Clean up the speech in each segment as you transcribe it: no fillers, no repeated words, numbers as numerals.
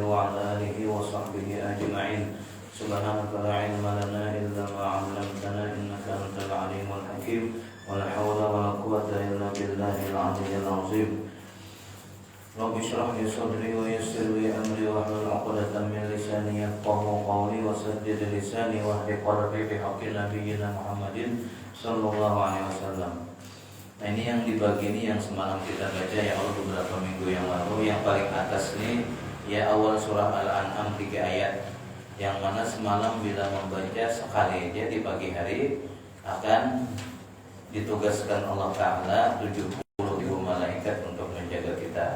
وعلى آله وصحبه أجمعين. سبحانك لا علم لنا إلا ما علمتنا إنك أنت العليم الحكيم. ولا حول ولا قوة إلا بالله العلي العظيم. رب اشرح لي صدري ويسر لي أمري واحلل عقدة من لساني يفقهوا قولي وسدد لساني واهد قلبي بحق نبينا محمد صلى الله عليه وسلم. Nah, ini yang dibagi ini yang semalam kita baca ya Allah beberapa minggu yang lalu. Yang paling atas ini ya awal surah Al-An'am 3 ayat, yang mana semalam bila membaca sekali aja di pagi hari akan ditugaskan Allah Ta'ala 70.000 malaikat untuk menjaga kita.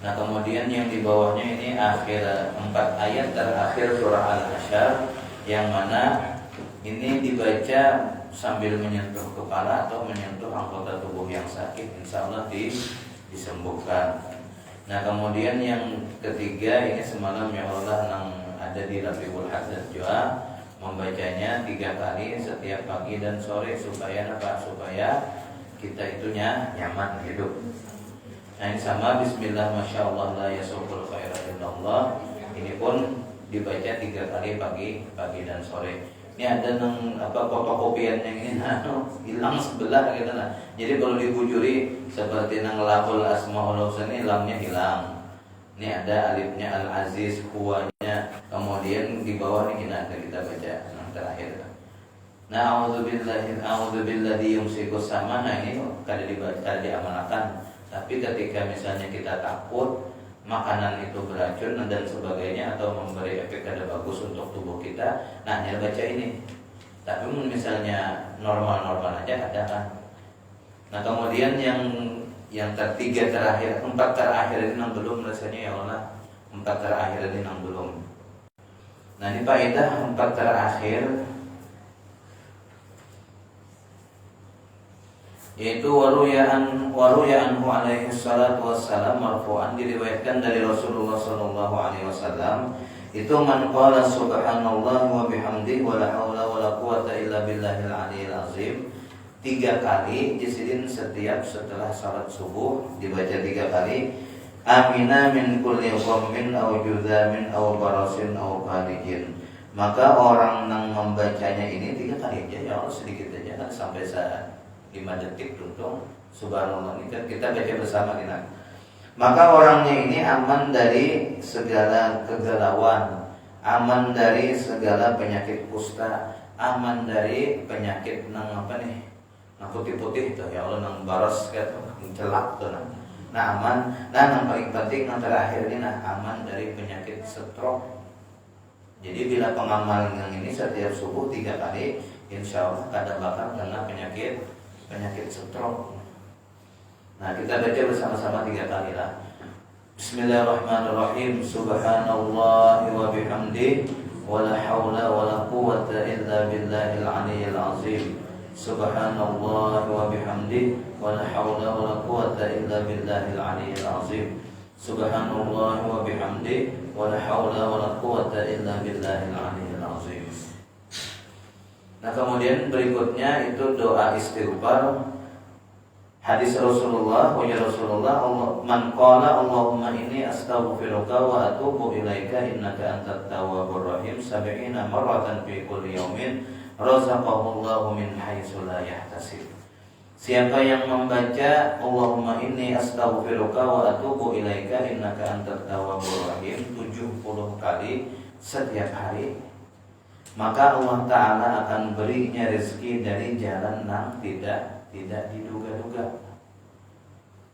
Nah, kemudian yang di bawahnya ini akhir 4 ayat terakhir surah Al-Hasyr, yang mana ini dibaca sambil menyentuh kepala atau menyentuh anggota tubuh yang sakit, insya Allah disembuhkan. Nah, kemudian yang ketiga ini semalam ya Allah yang ada di Rabiul Hadzat juga membacanya 3 kali setiap pagi dan sore supaya apa? Supaya kita itunya nyaman hidup. Nah, ini sama Bismillah Masya Allah la yasukul khaira illallah. Ini pun dibaca 3 kali pagi dan sore. Ini ada fotokopian yang ini hilang sebelah gitu nah. Jadi kalau dibujuri seperti nang label asmaul husna hilangnya hilang. Ini ada alifnya Al-Aziz, huwanya, kemudian di bawah ini kita baca yang terakhir. Nah, a'udzubillahi yumsikus sama. Nah, ini kada diamalkan. Tapi ketika misalnya kita takut makanan itu beracun dan sebagainya atau memberi efek kada bagus untuk tubuh kita, nah hanya baca ini. Tapi misalnya normal-normal aja ada kan. Nah, kemudian yang 4 terakhir ini nang belum rasanya ya Allah. 4 terakhir ini nang belum. Nah, ini faedah 4 terakhir yaitu waruyanhu alaihi salatu wassalam marfu'an, diriwayatkan dari Rasulullah sallallahu alaihi wasallam itu man qala subhanallah wa bihamdihi wa la haula wa la quwata illa billahil aliyil azim 3 kali disidin setelah salat subuh dibaca 3 kali, amina min kulli ghammin aw judhamin aw barasin aw qalijin, maka orang yang membacanya ini 3 kali aja ya Allah, sedikit aja kan sampai 5 detik tuntung subhanallah ini kan kita baca bersama kita. Maka orangnya ini aman dari segala kegalauan, aman dari segala penyakit kusta, aman dari penyakit nang putih-putih itu ya Allah, nang baros gitu, celak tuh nah aman. Nah, yang paling penting yang terakhir ini aman dari penyakit stroke. Jadi bila pengamal yang ini setiap subuh 3 kali insya Allah kada bakal kena penyakit stroke. Nah, kita baca bersama-sama 3 kali lah. Bismillahirrahmanirrahim. Subhanallah wa bihamdihi wa la haula wa la quwata illa billahil aliyyil azim. Subhanallah wa bihamdihi wa la haula wa la quwata illa billahil aliyyil azim. Subhanallah wa bihamdihi wa la haula wa la quwata illa billahil aliyyil azim. Nah, kemudian berikutnya itu doa istighfar. Hadis Rasulullah, wa ya Rasulullah, man qala Allahumma inni astaghfiruka wa atubu ilaika innaka antat tawwabur rahim 70 marratan fi kulli yaumin razaqahullahu min haitsu la yahtasib. Siapa yang membaca Allahumma inni astaghfiruka wa atubu ilaika innaka antat tawwabur rahim 70 kali setiap hari, maka Allah Ta'ala akan berinya rezeki dari jalan yang tidak diduga-duga.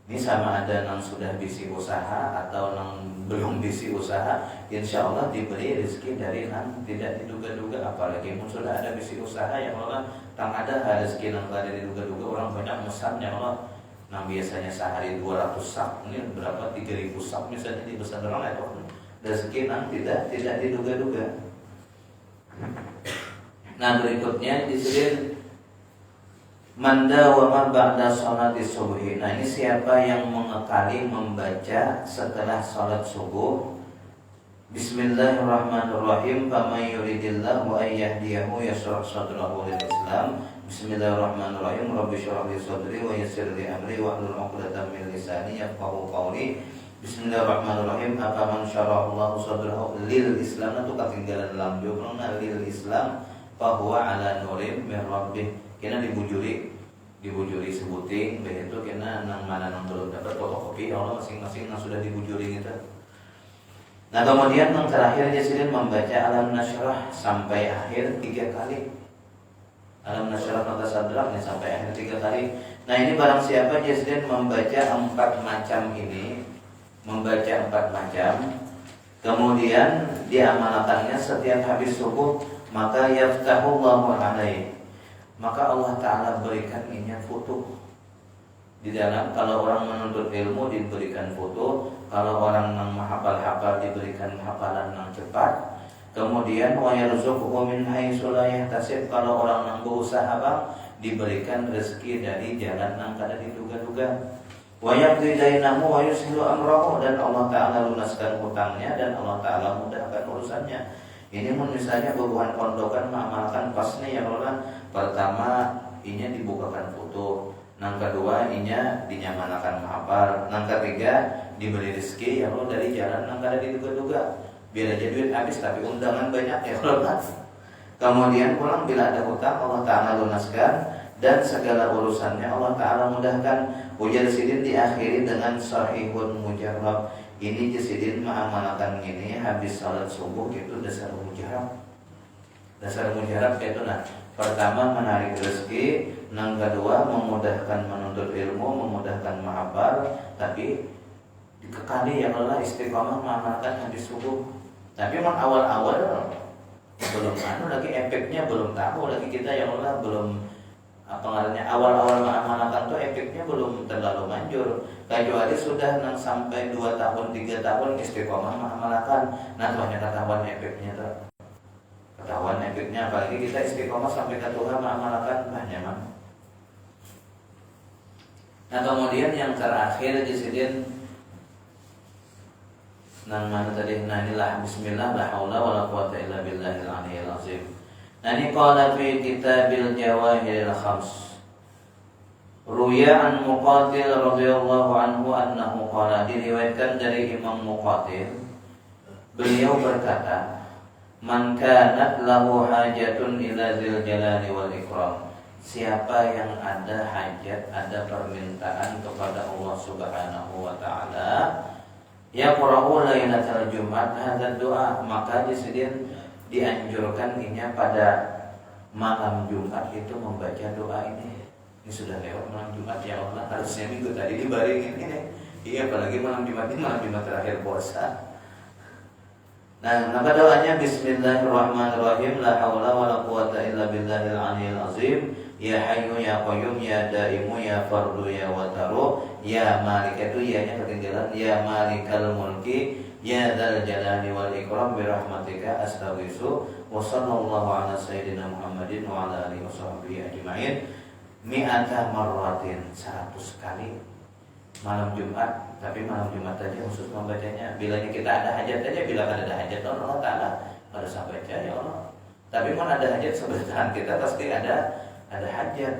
Ini sama ada yang sudah bisi usaha atau yang belum bisi usaha, insya Allah diberi rezeki dari yang tidak diduga-duga. Apalagi pun sudah ada bisi usaha ya Allah, tak ada rezeki yang tidak diduga-duga. Orang banyak mesan ya Allah, yang biasanya sehari 200 sak, ini berapa 3.000 sak misalnya dipesan orang itu rezeki yang tidak diduga-duga. Nah, berikutnya disebut manda wa ba'da sholati subhi. Nah, ini siapa yang mengekali membaca setelah salat subuh Bismillahirrahmanirrahim. Faman yuridillahu an yahdiyahu yashrah sadrahu lil Islam. Bismillahirrahmanirrahim. Rabbi shrah li sadri wa yassir li amri wahlul 'uqdatam min lisani yafqahu qawli. Bismillahirrahmanirrahim. Afaman syara'allahu sadrahu lil Islam, itu ketinggalan dalam jumlah lil Islam bahwa ala nurim min rabbih. Kena dibujuri sebuting begitu kena nang mana nang belum dapat fotokopi Allah masing-masing yang sudah dibujuri gitu. Nah kemudian yang terakhir Jasidin membaca alam nasyrah sampai akhir 3 kali. Alam nasyrah mata sadraknya sampai akhir 3 kali. Nah ini barang siapa Jasidin membaca 4 macam ini, membaca 4 macam, kemudian diamalkannya setiap habis subuh, maka yaftahullahu alaihi, maka Allah Ta'ala berikan inya foto. Di dalam kalau orang menuntut ilmu diberikan foto, kalau orang yang menghafal diberikan hafalan yang cepat. Kemudian wa yarzuquhu min haitsu la yahtasib, kalau orang yang berusaha bang diberikan rezeki dari jalan yang kada diduga-duga. Wa yaqdi dainahu wa yushilu amrahu, dan Allah Ta'ala lunaskan hutangnya dan Allah Ta'ala mudahkan urusannya. Ini misalnya bebuhan pondokan mengamalkan pasnya yang orang pertama inya dibukakan foto, yang kedua inya dinyamanakan menghafal, yang ketiga diberi rezeki yang lo dari jalan yang kada diduga-duga. Biar aja duit habis tapi undangan banyak ya Allah. Kemudian pulang bila ada hutang Allah Ta'ala lunaskan dan segala urusannya Allah Ta'ala mudahkan. Ujar Sidin diakhiri dengan sahihun mujarrab. Ini Jasidin mengamalkan ini habis salat subuh itu dasar mujarab. Dasar mujarab itu nah, pertama menarik rezeki, yang kedua memudahkan menuntut ilmu, memudahkan menghafal, tapi dikekali yang lelah istiqomah mengamalkan habis subuh. Tapi memang awal-awal belum lagi efeknya belum tahu lagi kita yang lelah belum awal-awal mengamalkan tuh efeknya belum terlalu manjur. Kecuali sudah sampai 2 tahun 3 tahun istiqomah mengamalkan, nah banyak ketahuan efeknya tuh. Ketahuan efeknya apalagi kita istiqomah sampai ke Tuhan mengamalkan banyak mah. Nah kemudian yang terakhir Jasidin nang mana tadi, nah inilah bismillah la haula wala quwata illa billahil aliyyil azim. Nah ini qala fi kitabil jawahiril khams. Ruya an Muqatil radhiyallahu anhu annahu qala, diriwayatkan dari Imam Muqatil beliau berkata, man kanat lahu hajatun ila dzil jalali wal ikram, siapa yang ada hajat, ada permintaan kepada Allah Subhanahu wa taala, yaqra'u lailatal Jumat hadzal doa, maka Jasidin dianjurkan inya pada malam Jumat itu membaca doa ini. Ini sudah lewat malam Jumat ya Allah, harusnya minggu tadi dibaringin ini. Iya, apalagi malam Jumat ini malam Jumat terakhir puasa. Nah, maka doanya bismillahirrahmanirrahim, la haula wala quwata illa billahil aliyyil azim, ya hayyu ya qayyum ya daimu ya fardu ya wataru, ya malik, itu ya-nya ketinggalan, ya malikal mulki ya dzal jalali wal ikram bi rahmatika astaghiitsu wa sallallahu ala sayyidina Muhammadin wa ala alihi washabbihi ajmain mi'ata marratin, 100 kali malam Jumat. Tapi malam Jumat aja khusus membacanya. Bilanya kita ada hajat aja, bila ada hajat Allah Ta'ala harus baca ya Allah. Tapi mana ada hajat sebelahan kita pasti ada hajat.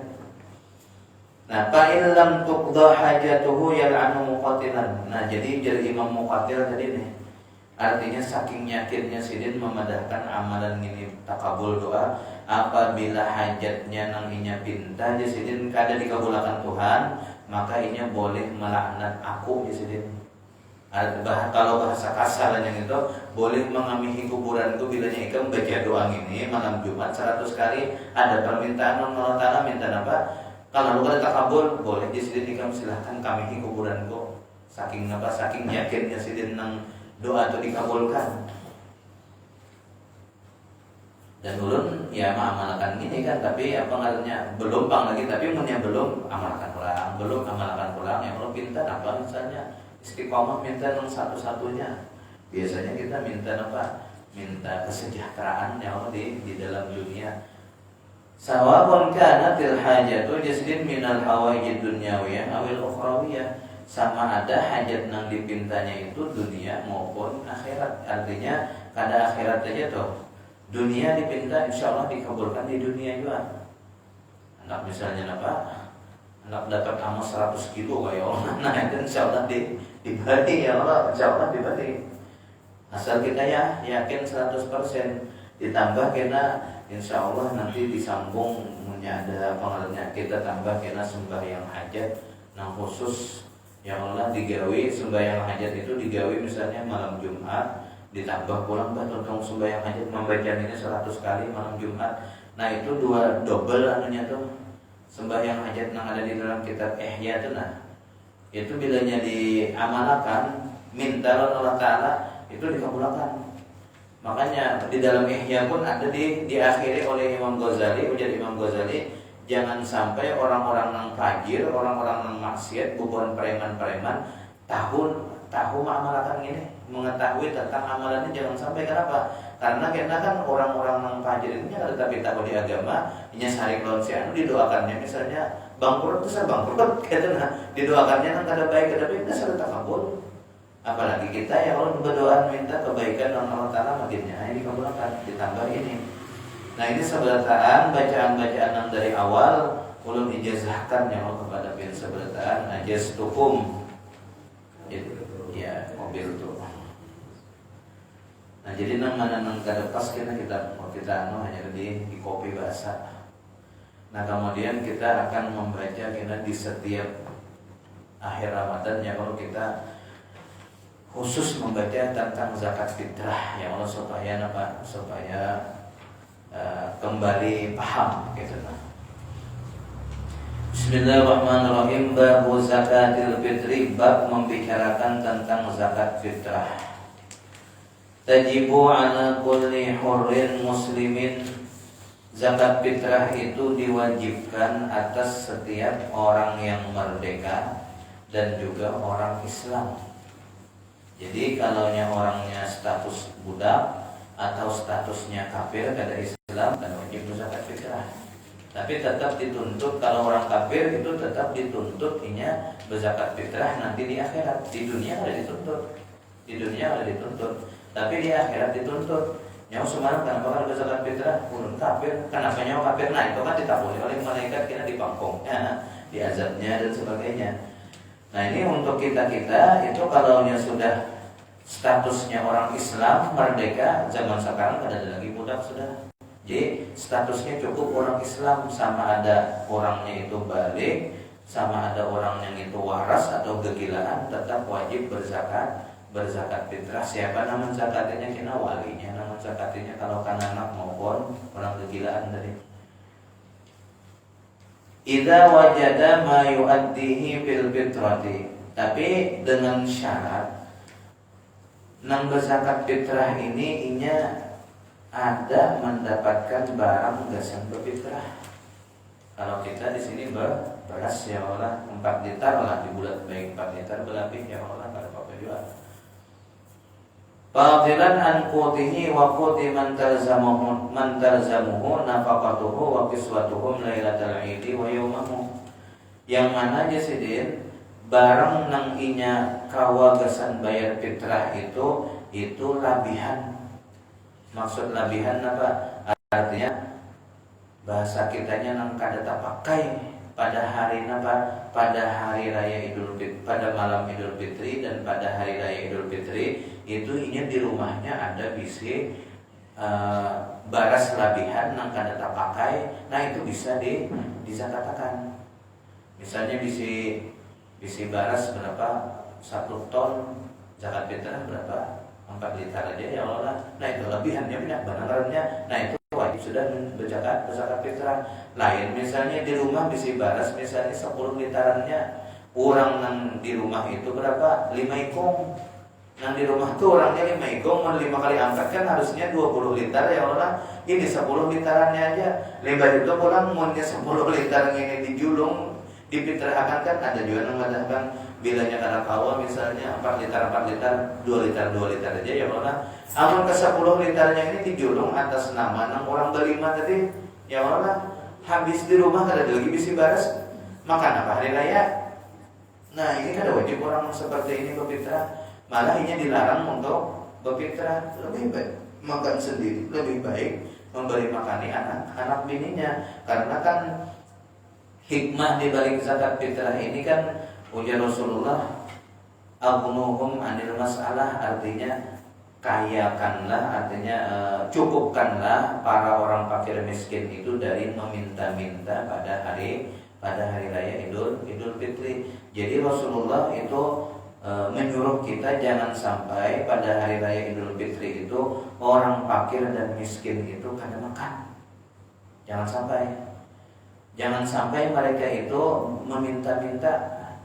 Nah, fa in lam tuqda hajatuhu yal'anu muqatilan. Nah, jadi Imam Muqatil tadi nih. Artinya saking yakinnya Sidin memadahkan amalan ini takabul doa, apabila hajatnya nang inya pinta Sidin kada dikabulkan Tuhan, maka inya boleh melaknat aku Sidin. Kalau bahasa kasar yang itu boleh mengamihi kuburanku bilanya ikam baca doa ini malam Jumat 100 kali. Ada permintaan Allah Ta'ala minta apa? Kalau lu kada takabul boleh Sidin ikam silahkan kamihi kuburanku. Saking apa? Saking yakinnya Sidin nang doa itu dikabulkan. Dan ulun ya mengamalkan ini kan, tapi apa ngarannya belum bang lagi, tapi munnya belum amalkan pulang yang lo pinta apa misalnya istiqomah minta yang satu-satunya. Biasanya kita minta apa? Minta kesejahteraan ya Allah di dalam dunia. Sawabun kanatil hajatu jasdin minal hawaijid dunyawiyah awil ukhrawiyah, sama ada hajat nang dipintanya itu dunia maupun akhirat. Artinya kada akhirat aja tuh, dunia dipinta insya Allah dikabulkan di dunia juga. Anak misalnya apa? anak dapat amas 100 kilo kayak Allah, nah itu insya Allah dibagi ya Allah, insya Allah dibagi. Asal kita ya yakin 100%, ditambah kena insya Allah nanti disambung ada pengaruhnya, kita tambah kena sembahyang hajat nah khusus yang Allah digawi. Sembahyang hajat itu digawi misalnya malam Jumat, ditambah pulang tentang sembahyang hajat membaca ini 100 kali malam Jumat. Nah itu dua double anunya tuh sembahyang hajat yang ada di dalam kitab Ihya itu. Nah itu bilanya diamanakan minta Allah Ta'ala itu dikabulkan. Makanya di dalam Ihya pun ada diakhiri oleh Imam Ghazali, ujar Imam Ghazali, jangan sampai orang-orang yang fajir, orang-orang yang maksiat, bukan preman-preman, tahu mengamalkan ini, mengetahui tentang amalan ini, jangan sampai. Kenapa? Karena kita kan orang-orang yang fajir ini kan tetapi tahu di agama, nya sari kelonsian didoakannya misalnya bangkrut itu saya bangkrut, gitu nah, didoakannya kan kada baik kada baik, nah sudah takabul. Apalagi kita yang Allah berdoa minta kebaikan dan Allah Ta'ala makinnya ini dikabulkan, ditambah ini. Nah ini seberataan bacaan-bacaan yang dari awal ulun ijazahkan yang Allah kepada bin seberataan najaz tukum itu ya mobil tuh. Nah jadi nama kada pas kita hanya di kopi bahasa. Nah kemudian kita akan membaca kita di setiap akhir Ramadan ya kalau kita khusus membaca tentang zakat fitrah yang Allah supaya kembali paham gitu. Bismillahirrahmanirrahim. Bab zakatil fitri, bab membicarakan tentang zakat fitrah. Tajibu ala kulli hurrin muslimin. Zakat fitrah itu diwajibkan atas setiap orang yang merdeka dan juga orang Islam. Jadi kalau orangnya status budak atau statusnya kafir kada Islam dan wajib zakat fitrah. Tapi tetap dituntut, kalau orang kafir itu tetap dituntut berzakat fitrah nanti di akhirat. Di dunia ada dituntut, tapi di akhirat dituntut. Nyawa semalam kenapa kalau berzakat fitrah urun kafir? Kenapa nyawa kafir? Nah itu kan ditaburi oleh malaikat kena di pangkongnya, di azabnya dan sebagainya. Nah ini untuk kita itu kalau sudah statusnya orang Islam merdeka, zaman sekarang kada ada lagi budak sudah. Jadi statusnya cukup orang Islam, sama ada orangnya itu balik, sama ada orang yang itu waras atau kegilaan, tetap wajib berzakat fitrah. Siapa nama zakatnya kena walinya, nama zakatnya kalau kan anak maupun orang kegilaan tadi. Idza wajada ma yu'addihi fil fitrati, tapi dengan syarat nang berzakat fitrah ini ada mendapatkan barang gasan berfitrah. Kalau kita di sini beras ya Allah 4 liter lah di bulan baik 4 liter berlebih ya Allah pada apa jual. Fadilan an qutihi wa quti man talzamuhu nafaqatuhu wa kiswatuhum lailatal idi wa yawmahu. Yang mana aja sidin barang nang inya kawagasan bayar fitrah itu labihan. Maksud labihan apa? Artinya bahasa kitanya nang kada tapakai pada hari apa? Pada hari raya Idul Fitri, pada malam Idul Fitri dan pada hari raya Idul Fitri itu ini di rumahnya ada bisi baras labihan nang kada tapakai. Nah itu bisa dizakatakan. Misalnya bisi baras berapa? 1 ton, zakat fitrah berapa? 4 liter aja ya Allah. Nah itu lebihannya banyak barangnya. Nah itu wajib sudah berzakat fitrah. Lain misalnya di rumah bisi baras misalnya 10 literannya, orang nang di rumah itu berapa? 5 ikong. Nang di rumah tuh orangnya 5 ikong, mau 5 kali angkat kan harusnya 20 liter ya Allah. Ini 10 literannya aja. Lebar itu pulang mohonnya 10 liter ini dijulung, difitrahkan kan ada juga yang mengatakan bilanya karena kawa misalnya 4 liter 2 liter aja ya Allah. Amun ke 10 liternya ini dijulung atas nama nang orang berlima tadi ya Allah. Habis di rumah kada lagi bisi baras makan apa hari raya. Nah ini kada wajib orang seperti ini berfitrah. Malah ini dilarang untuk berfitrah. Lebih baik makan sendiri, lebih baik memberi makani anak bininya. Karena kan hikmah di balik zakat fitrah ini kan ujar Rasulullah, aghnuhum anil masalah, artinya kayakanlah, artinya cukupkanlah para orang fakir miskin itu dari meminta-minta pada hari raya Idul Fitri. Jadi Rasulullah itu menyuruh kita jangan sampai pada hari raya Idul Fitri itu orang fakir dan miskin itu kada makan. Jangan sampai mereka itu meminta-minta,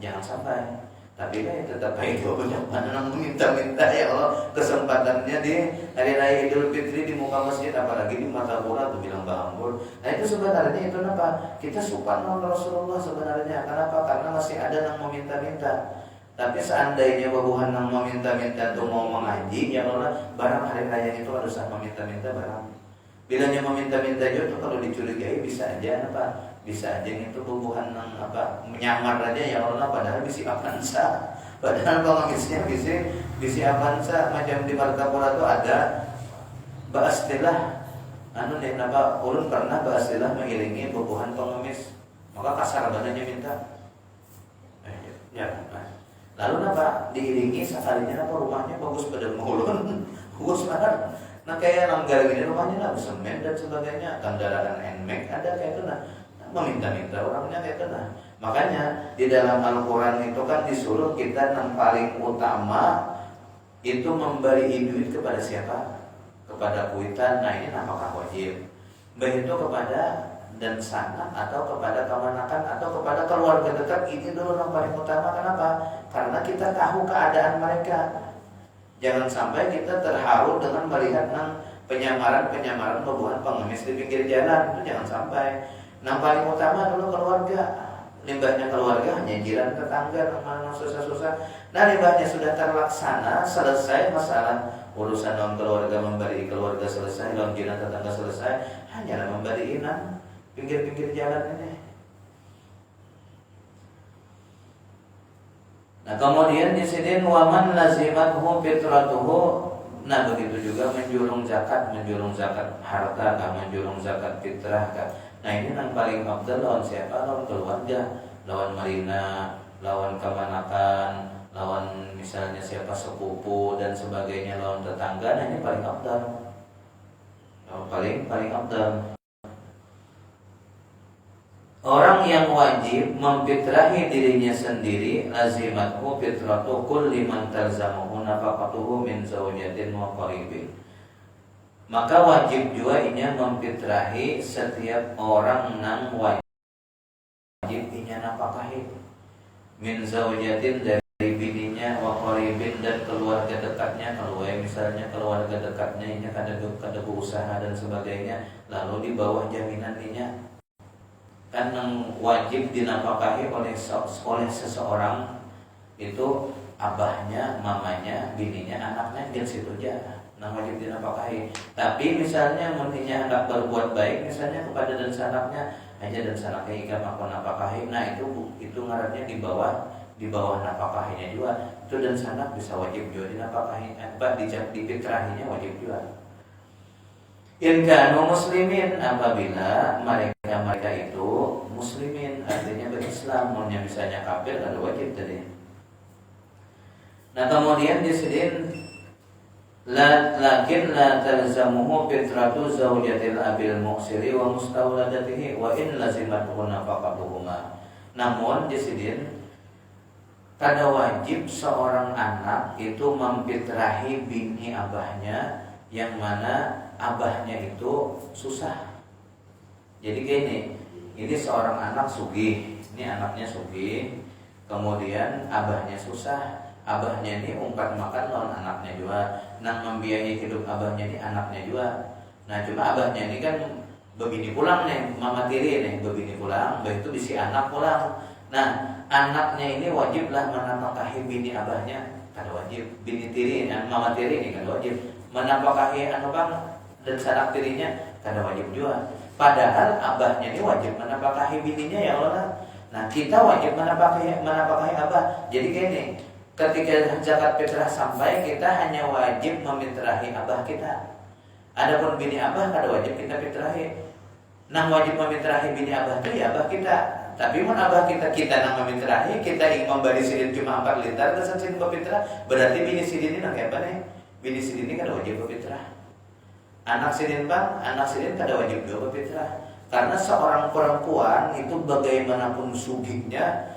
jangan sampai. Tapi kan tetap baik banyak mana meminta-minta, ya Allah, kesempatannya di hari raya Idul Fitri di muka masjid, apalagi di mata bola tuh bilang bahambur. Nah itu sebenarnya itu apa? Kita suka nol Rasulullah sebenarnya. Kenapa? Karena masih ada yang meminta-minta. Tapi seandainya babuhan yang meminta-minta tuh mau mengaji, ya Allah, barang hari raya itu harus meminta-minta barang. Bilanya meminta-minta itu kalau dicurigai bisa aja apa? Bisa aja itu bubuhan yang apa? Menyamar aja, ya Allah, padahal bisi avansa. Padahal pengemisnya bisi avansa. Macam di Martapura itu ada ba'astilah ulun pernah ba'astilah mengiringi bubuhan pengemis. Maka kasar badannya minta. Lalu napa diiringi sekalinya apa rumahnya bagus pada ulun. Bagus banget. Nah kayak langgar gini rumahnya lah semen dan sebagainya, kendaraan NMAX ada kayak itu, nah meminta-minta orangnya kayak itu. Nah makanya di dalam Al-Quran itu kan disuruh kita yang paling utama itu memberi duit kepada siapa? Kepada kuitan. Nah ini apakah wajib? Baik itu kepada dan sanak atau kepada kemanakan atau kepada keluarga dekat. Ini dulu yang paling utama. Kenapa? Karena kita tahu keadaan mereka. Jangan sampai kita terharu dengan melihat penyamaran bubuhan pengemis di pinggir jalan. Itu jangan sampai. Yang paling utama dulu keluarga. Limbahnya keluarga hanya jiran, tetangga, teman susah-susah. Nah limbahnya sudah terlaksana, selesai masalah urusan non keluarga, memberi keluarga selesai, non jiran tetangga selesai, hanyalah memberi inan pinggir-pinggir jalan ini. Nah kemudian di sini waman lazimathu fitratuhu. Nah begitu juga menjulung zakat harta kah, menjulung zakat fitrah kah. Nah ini yang paling afdal lawan siapa? Lawan keluarga, lawan marina, lawan kemanakan, lawan misalnya siapa sepupu dan sebagainya, lawan tetangga. Nah ini paling afdal. Paling afdal. Orang yang wajib memfitrahi dirinya sendiri, lazimathu fitratu kulli man talzamuhu nafaqatuhu min zawjatin wa qaribin. Maka wajib juga inya memfitrahi setiap orang yang wajib inya nafkahi min zawjatin, dari bininya, wa qaribin, dan keluarga dekatnya. Kalau misalnya keluarga dekatnya inya kada berusaha dan sebagainya, lalu di bawah jaminan inya. Kan yang wajib dinafkahi oleh seseorang itu abahnya, mamanya, bininya, anaknya, dan situ aja. Nah wajib dinafkahi. Tapi misalnya mestinya anak berbuat baik misalnya kepada dan sanaknya aja, dan sanaknya ikan aku nafkahi. Nah itu ngarannya di bawah nafkahinya juga. Itu dan sanak bisa wajib juga dinafkahi. Difitrahinya wajib juga. In kanu muslimin, apabila mereka itu muslimin, artinya berislam. Maunya misalnya kafir ada wajib tadi. Nah kemudian disediin lakin la talzamuhu fitratu zawjatil abil mu'siri wa mustawladatihi wa in lazimatuhu nafaqatuhuma. Namun disediin kada wajib seorang anak itu memfitrahi bini abahnya yang mana abahnya itu susah. Jadi gini, ini seorang anak sugih, ini anaknya sugih, kemudian abahnya susah. Abahnya ini ungkat makan lawan anaknya juga, nang membiayai hidup abahnya ini anaknya juga. Nah cuma abahnya ini kan bebini pulang nih, mama tiri nih bebini pulang, begitu bisi anak pulang. Nah anaknya ini wajiblah menafkahi bini abahnya, kada wajib. Bini tiri, mama tiri ini kada wajib menafkahi anu bang dan sanak tirinya, kada wajib juga. Padahal abahnya ini wajib menafkahi bininya, ya Allah. Nah kita wajib menafkahi abah. Jadi gini, ketika zakat fitrah sampai, kita hanya wajib memitrahi abah kita. Adapun bini abah kada wajib kita fitrahi. Nah wajib memitrahi bini abah itu ya abah kita. Tapi mun abah kita nang mamitrahi, kita ingin memberi sidin cuma 4 liter dan sidin bafitrah, berarti bini sidin ini nang apa nih? Bini sidin ini kada wajib bafitrah. Anak sidin kada wajib juga bafitrah. Karena seorang perempuan itu bagaimanapun sugihnya,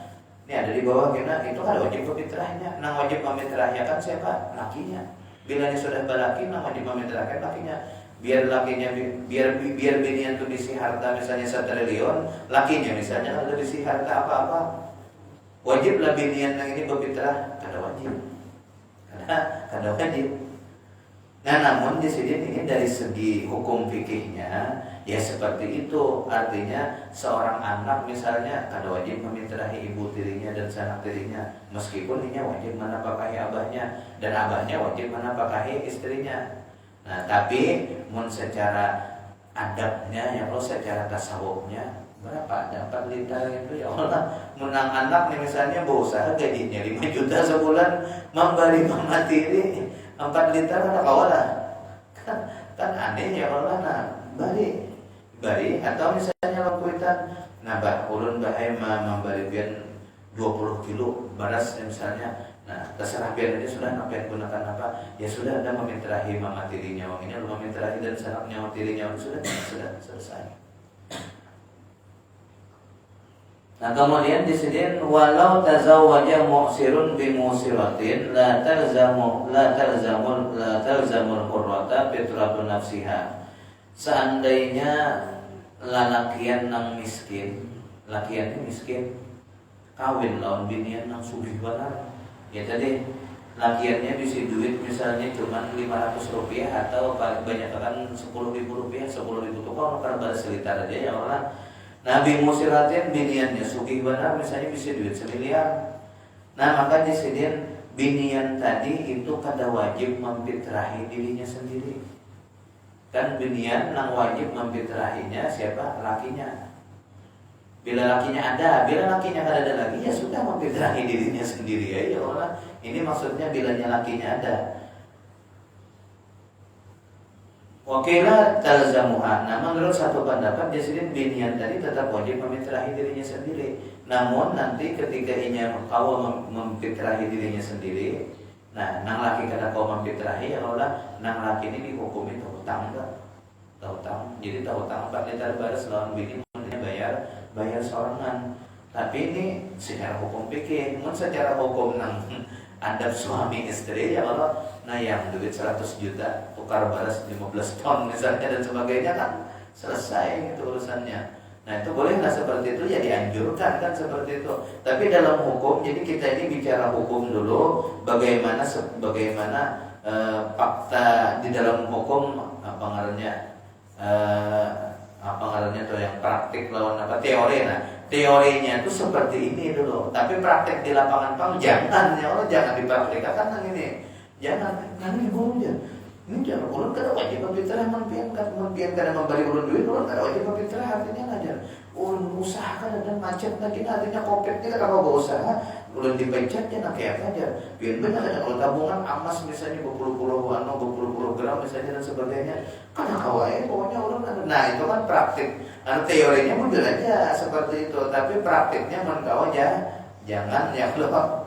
ini ada di bawah kita, itu kada wajib bafitrahnya. Nang wajib mamitrahnya kan siapa? Lakinya. Bila dia sudah balaki, nang wajib mamitrahkan lakinya. Biar lakinya biar binian tuh bisi harta misalnya 1 triliun, lakinya misalnya ada bisi harta apa-apa, wajiblah binian yang ini berfitrah, kada wajib. Nah, namun di sini ini dari segi hukum fikihnya ya seperti itu. Artinya seorang anak misalnya kada wajib memitrahi ibu tirinya dan sanak tirinya, meskipun dia wajib menafkahi abahnya dan abahnya wajib menafkahi istrinya. Nah, tapi mun secara adabnya ya kalau secara tasawufnya berapa ada 4 liter itu ya Allah. Menang anak nih misalnya berusaha gajinya 5 juta sebulan, memberi mama tiri 4 liter ada kawalah. Kan aneh ya Allah. Nah, bari atau misalnya lakuitan nah bah ulun bahaya memberi bian 20 kilo beras misalnya. Nah, terserah biar ini sudah apa yang gunakan apa, ya sudah ada memitrahi mama tirinya, ini lu memitrahi dan sanaknya tirinya, sudah selesai. Nah, kemudian di sini walau tazawwaja mu'sirun bi mu'siratin la talzamul qurrata fitratu nafsiha. Seandainya lalakian nang miskin, lakian ini miskin, kawin lawan binian nang sugih banar. Ya tadi lakiannya bisa duit misalnya cuma 500 rupiah atau paling banyak kan 10.000 rupiah, 10.000 tuh kalau karena selitar aja ya orang. Nabi musiratin biniannya sugih benar misalnya bisa duit 1 miliar. Nah maka di sini binian tadi itu kada wajib memfitrahi dirinya sendiri. Kan binian nang wajib memfitrahinya siapa? Lakinya. Bila lakinya ada, bila lakinya kada ada lagi, ya sudah memfitrahi dirinya sendiri ya Allah. Ini maksudnya bilanya lakinya ada. Wakila talzamuha. Nah, menurut satu pendapat di sini binian tadi tetap wajib memfitrahi dirinya sendiri. Namun nanti ketika inya kau memfitrahi dirinya sendiri, nah nang laki kada kau memfitrahi ya Allah, nang laki ini dihukumi hutang enggak? Hutang. Jadi hutang 4 liter beras lawan bini bayar sorangan. Tapi ini secara hukum fikih, secara hukum nang adab suami istri ya Allah, nah yang duit 100 juta tukar beras 15 ton misalnya dan sebagainya kan selesai itu urusannya. Nah itu bolehlah seperti itu ya, dianjurkan kan seperti itu. Tapi dalam hukum, jadi kita ini bicara hukum dulu, bagaimana fakta di dalam hukum apa ngarannya tuh yang praktik lawan apa teori. Nah teorinya itu seperti ini dulu, tapi praktek di lapangan jangan ya Allah, jangan dipraktikkan kan ini, jangan ini guru ya ini jangan ulun kada wajib berbicara mempian kada memberi ulun duit, ulun kada wajib berbicara artinya ngajar ulun usahakan dan macet lagi artinya kopetnya kada mau berusaha ulun dipecat ya nak kayak aja biar banyak ada kalau tabungan emas misalnya berpuluh-puluh gram misalnya dan sebagainya kan kawai pokoknya ulun ada. Nah itu kan praktik. Nah, teorinya muncul aja seperti itu, tapi praktiknya menkau aja jangan ya belum.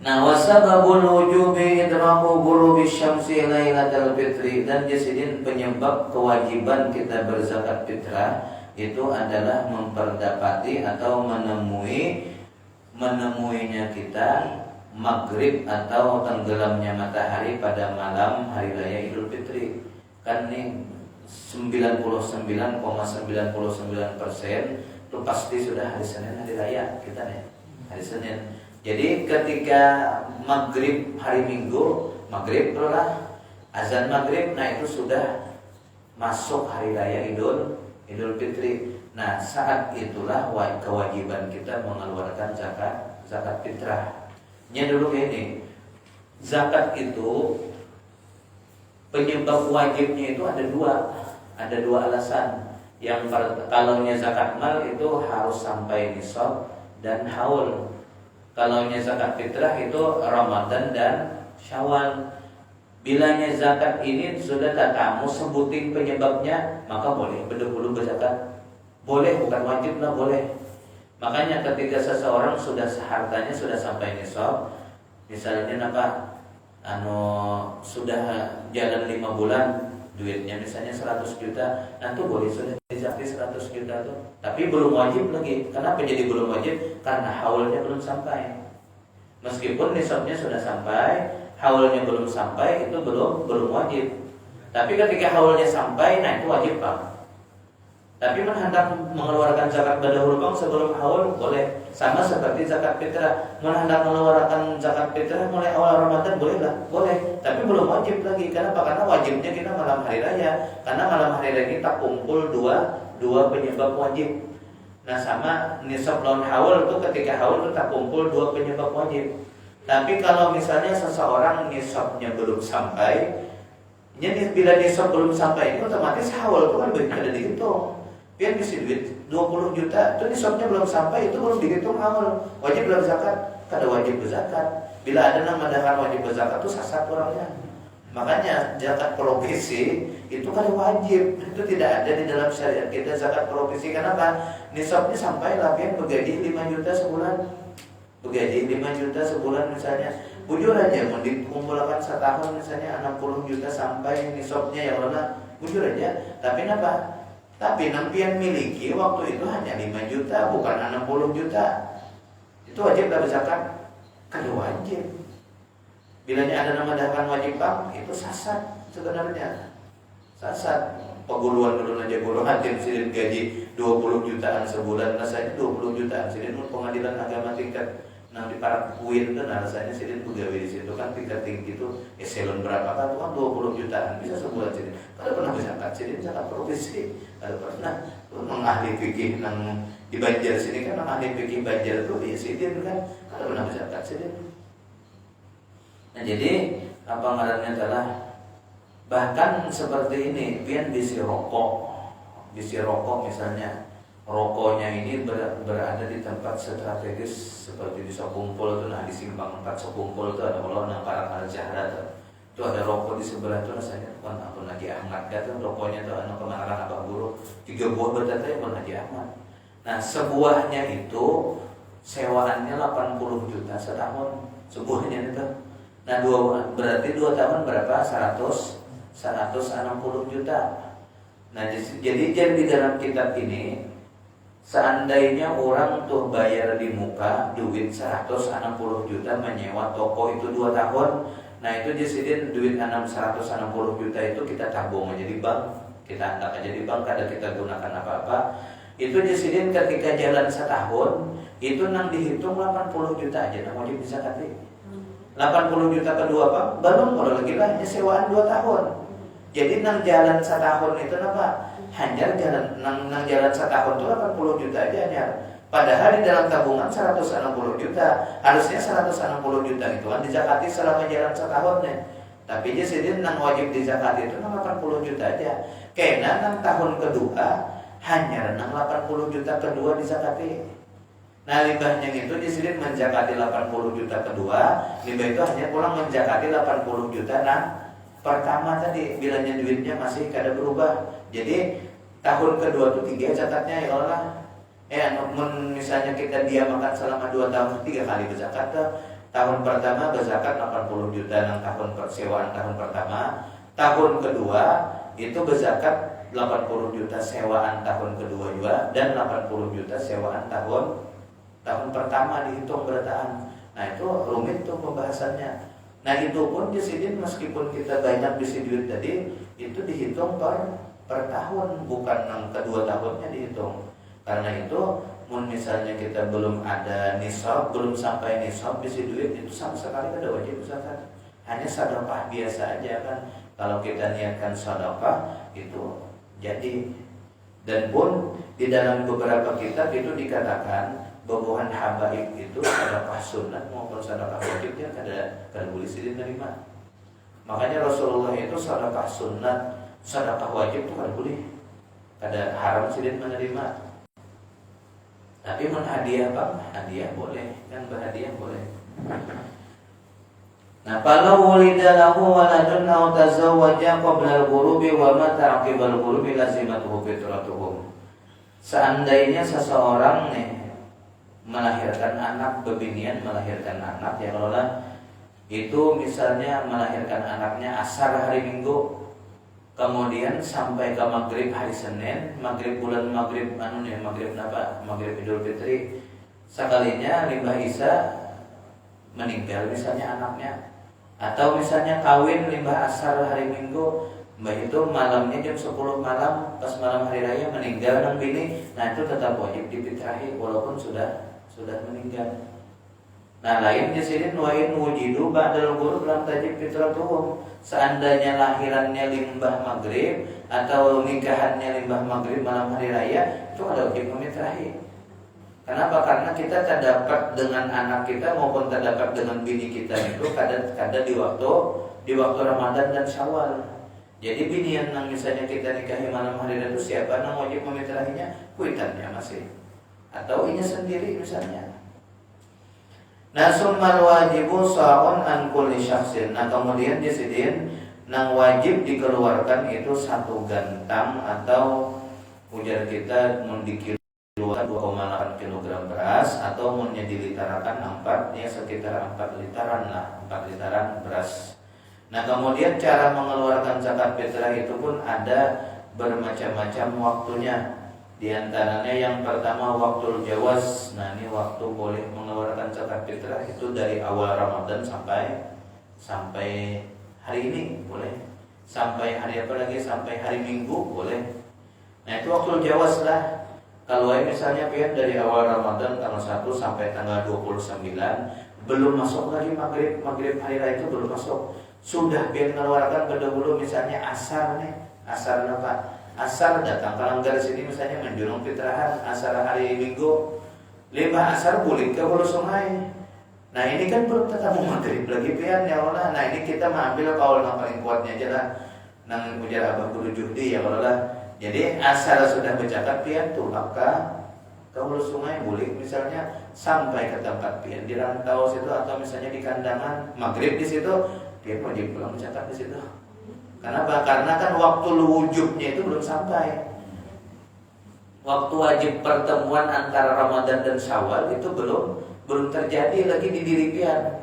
Nah wasababul wujubi idraku ghurubi syamsi lailatul fitri, dan jasidin penyebab kewajiban kita berzakat fitrah itu adalah memperdapati atau menemuinya kita maghrib atau tenggelamnya matahari pada malam hari raya Idul Fitri. Kan ini 99,99% itu pasti sudah hari Senin hari raya kita nih, hari Senin. Jadi ketika maghrib hari Minggu, maghrib lah azan maghrib, nah itu sudah masuk hari raya Idul Fitri. Nah saat itulah kewajiban kita mengeluarkan zakat fitrah. Nya dulu ini zakat itu penyebab wajibnya itu ada dua alasan. Yang kalaunya zakat mal itu harus sampai nisab dan haul. Kalaunya zakat fitrah itu Ramadan dan Syawal. Bilanya zakat ini sudah tak kamu sebutin penyebabnya, maka boleh berdahulu berzakat. Boleh, bukan wajib lah, boleh. Makanya ketika seseorang sudah hartanya sudah sampai nisab, misalnya apa, sudah jalan 5 bulan, duitnya misalnya 100 juta, nah itu boleh sudah dizakati 100 juta tuh. Tapi belum wajib lagi. Kenapa jadi belum wajib? Karena haulnya belum sampai. Meskipun nisabnya sudah sampai, haulnya belum sampai, itu belum wajib. Tapi ketika haulnya sampai, nah itu wajib, Pak. Tapi hendak mengeluarkan zakat badahul bang sebelum haul boleh. Sama seperti zakat fitrah. Hendak mengeluarkan zakat fitrah mulai awal Ramadan boleh. Tapi belum wajib lagi. Kenapa? Karena wajibnya kita malam hari raya. Karena malam hari raya kita kumpul dua penyebab wajib. Nah sama nisab lawan haul itu ketika haul kita kumpul 2 penyebab wajib. Tapi kalau misalnya seseorang nisabnya belum sampai, bila nisab belum sampai itu otomatis haul itu kan ada dihitung. Dia ngisi duit 20 juta, itu nisabnya belum sampai, itu belum dihitung haul. Wajib belum zakat, kada wajib berzakat. Bila ada nama dahan wajib berzakat itu sasat orangnya. Makanya zakat profesi itu kan wajib, itu tidak ada di dalam syariat kita zakat profesi. Kenapa? Nisabnya sampai lah, kan bergaji 5 juta sebulan, bergaji 5 juta sebulan misalnya. Bujur aja mau dikumpulkan setahun misalnya 60 juta sampai nisabnya yang mana, bujur aja. Tapi kenapa? Tapi nampian miliki waktu itu hanya 5 juta, bukan 60 juta. Itu wajib lah berzakat? Kan wajib. Bilanya ada nama dahakan wajib bang, itu sasat sebenarnya. Sasat. Peguluan dulu aja guru hatim silin gaji 20 jutaan sebulan, rasanya 20 jutaan silin pengadilan agama tingkat di para kuin kan rasanya silin pegawai di situ kan tingkat tinggi itu eselon berapa kan, 20 jutaan bisa sebulan silin. Kalau pernah berzakat silin zakat profesi, kalau pernah mengahli fikih nang di Banjar sini kan ahli fikih Banjar itu ya silin kan, kalau pernah berzakat silin. Nah jadi apa ngarannya adalah bahkan seperti ini, pian bisi rokok misalnya, rokoknya ini berada di tempat strategis seperti di Sokumpul itu, nah di Simpang 4 Sokumpul itu ada Allah nang Karang Jahra itu ada rokok di sebelah itu rasanya kan aku Haji Ahmad kan rokoknya itu anu kemarin Abah Guru 3 buah berarti ya Haji Ahmad. Nah sebuahnya itu sewaannya 80 juta setahun sebuahnya itu. Nah berarti 2 tahun berapa? 160 juta. Nah jadi di dalam kitab ini seandainya orang tuh bayar di muka duit 160 juta menyewa toko itu 2 tahun, nah itu jadi duit 160 juta itu kita tabung aja di bank, kita angkat aja di bank, kada kita gunakan apa-apa. Itu jadi ketika jalan setahun itu nang dihitung 80 juta aja, nang wajib bisa kati 80 juta kedua Pak, belum kalau lagi lah sewaan 2 tahun. Jadi nang jalan setahun itu apa? Hanya nang jalan setahun itu 80 juta aja hanya. Padahal di dalam tabungan 160 juta. Harusnya 160 juta itu kan dizakati selama jalan setahun nih. Tapi dia sendiri nang wajib dizakati itu nang 80 juta aja. Karena nang tahun kedua hanya nang 80 juta kedua dizakati. Nah limbahnya itu disini menjakati 80 juta kedua, limbah itu hanya pulang menjakati 80 juta nah pertama tadi bilangnya duitnya masih kada berubah. Jadi tahun kedua itu 3 zakatnya ya Allah. Misalnya kita diamakan selama 2 tahun 3 kali berzakat. Tahun pertama berzakat 80 juta nang tahun persewaan tahun pertama. Tahun kedua itu berzakat 80 juta sewaan tahun kedua juga dan 80 juta sewaan tahun pertama dihitung berataan. Nah itu rumit tuh pembahasannya. Nah itu pun di sini meskipun kita banyak bisi duit tadi itu dihitung per tahun, bukan yang kedua tahunnya dihitung. Karena itu misalnya kita belum ada nisab, belum sampai nisab bisi duit itu sama sekali kada wajib zakat. Hanya sedekah biasa aja kan. Kalau kita niatkan sedekah itu jadi. Dan pun di dalam beberapa kitab itu dikatakan bobohan habaib itu sedekah sunat maupun sedekah wajib dia kada boleh silin nerima. Makanya Rasulullah itu sedekah sunat, sedekah wajib itu kada boleh, kada haram silin menerima. Tapi menghadiah bang, hadiah boleh, kan berhadiah boleh. Nah, kalau wulida lahu waladun aw tazawwaja qabla al-ghurubi wa mata aqibal ghurubi lazimatuhu fitratuhum. Seandainya seseorang nih melahirkan anak, bebinian melahirkan anak, ya kalau itu misalnya melahirkan anaknya asar hari Minggu, kemudian sampai ke maghrib hari Senin, maghrib bulan maghrib maghrib apa? Maghrib Idul Fitri, sekalinya limbah Isa meninggal misalnya anaknya, atau misalnya kawin limbah asar hari Minggu, mbah itu malamnya jam 10 malam pas malam hari raya meninggal nang bini, nah itu tetap wajib difitrahi walaupun sudah meninggal. Nah lain jasirin wain wujidu ba'dal ghurub lam tajib fitratuhum. Seandainya lahirannya limbah maghrib atau nikahannya limbah maghrib malam hari raya, itu ada wajib memitrahi. Kenapa? Karena kita terdapat dengan anak kita maupun terdapat dengan bini kita itu kadang di waktu Ramadan dan Syawal. Jadi bini yang misalnya kita nikahi malam hari raya itu siapa yang wajib memitrahinya? Kuitannya masih, atau inya sendiri misalnya. Nah summal wajibu sa'un an kulli syakhsin. Nah kemudian disidin nang wajib dikeluarkan itu 1 gantang atau ujar kita mun dikeluarkan 2,8 kg beras atau mun dilitarakan 4 ya sekitar 4 literan lah, 4 literan beras. Nah kemudian cara mengeluarkan zakat fitrah itu pun ada bermacam-macam waktunya. Di antaranya yang pertama waktu jawaz. Nah ini waktu boleh mengeluarkan zakat fitrah itu dari awal Ramadan sampai hari ini boleh. Sampai hari apa lagi? Sampai hari Minggu boleh. Nah itu waktu jawaz lah. Kalau misalnya pian dari awal Ramadan tanggal 1 sampai tanggal 29 belum masuk lagi maghrib hari raya itu belum masuk. Sudah pian mengeluarkan berdahulu misalnya asar nih. Asar apa? Asar datang kalanggar sini misalnya menjulung fitrahan asar hari Minggu, limbah asar bulik ke hulu sungai. Nah ini kan belum ketemu maghrib lagi pian ya Allah. Nah ini kita mengambil kaul yang paling kuatnya aja lah, nang ujar Abah Guru Juhdi ya Allah. Jadi asar sudah bercatat pian tulak ke hulu sungai bulik misalnya sampai ke tempat pian di rantau situ atau misalnya di kandangan maghrib di situ, dia wajib pulang mencatat di situ. Kenapa? Karena kan waktu wujubnya itu belum sampai. Waktu wajib pertemuan antara Ramadan dan Syawal itu belum terjadi lagi di diri pian.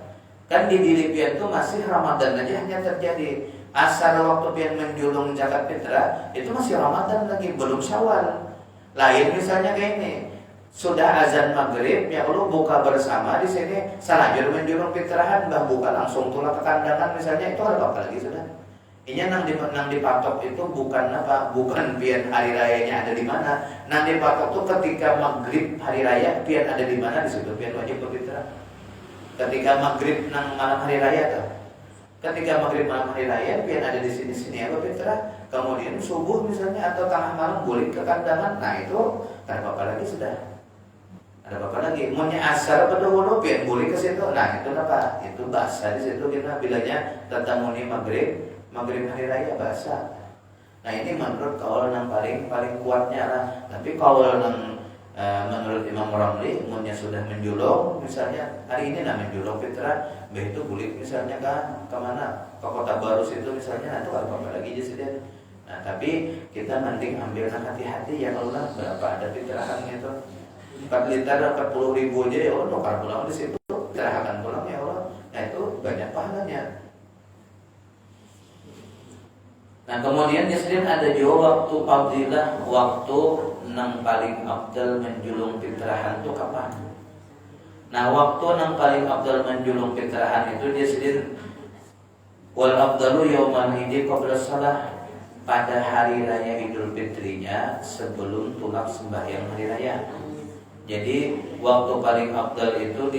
Kan di diri pian itu masih Ramadan aja hanya terjadi. Asar waktu pian menjulung zakat fitrah itu masih Ramadan lagi, belum Syawal. Lain misalnya kayak ini. Sudah azan maghrib, ya Allah buka bersama di sini. Salajur menjulung fitrahan, bah buka langsung tulak ke kandangan misalnya, itu ada apa lagi sudah? Ini nang dipatok itu bukan apa? Bukan pian hari rayanya ada di mana. Nang dipatok itu ketika maghrib hari raya pian ada di mana, di situ pian wajib berfitrah. Ketika maghrib nang malam hari raya tuh. Ketika maghrib malam hari raya pian ada di sini apa fitrah. Kemudian subuh misalnya atau tengah malam boleh ke kandangan. Nah itu ada apa lagi sudah? Ada apa lagi? Maunya asar berdahulu pian boleh ke situ. Nah itu apa? Itu bahasa di situ kita bilangnya tatamuni maghrib hari raya bahasa. Nah ini menurut kaul yang paling kuatnya lah. Tapi kaul yang menurut Imam Ramli, umumnya sudah menjulung, misalnya hari ini menjulung fitrah, itu boleh misalnya kan kemana? Ke Kota Baru situ misalnya, nah itu apa lagi jadi. Nah tapi kita mending ambil hati-hati ya Allah, berapa ada fitrahannya itu. 4 liter 40.000 aja ya Allah, nukar pulang di situ, fitrahakan pulang ya Allah. Nah itu banyak pahalanya. Nah kemudian disini ada juga waktu fadilah, waktu nang paling afdal menjulung fitrahan itu kapan? Nah waktu nang paling afdal menjulung fitrahan itu disini wal afdalu yaumal idi qabla shalah, pada hari raya Idul Fitrinya sebelum tulak sembahyang hari raya. Jadi waktu paling afdal itu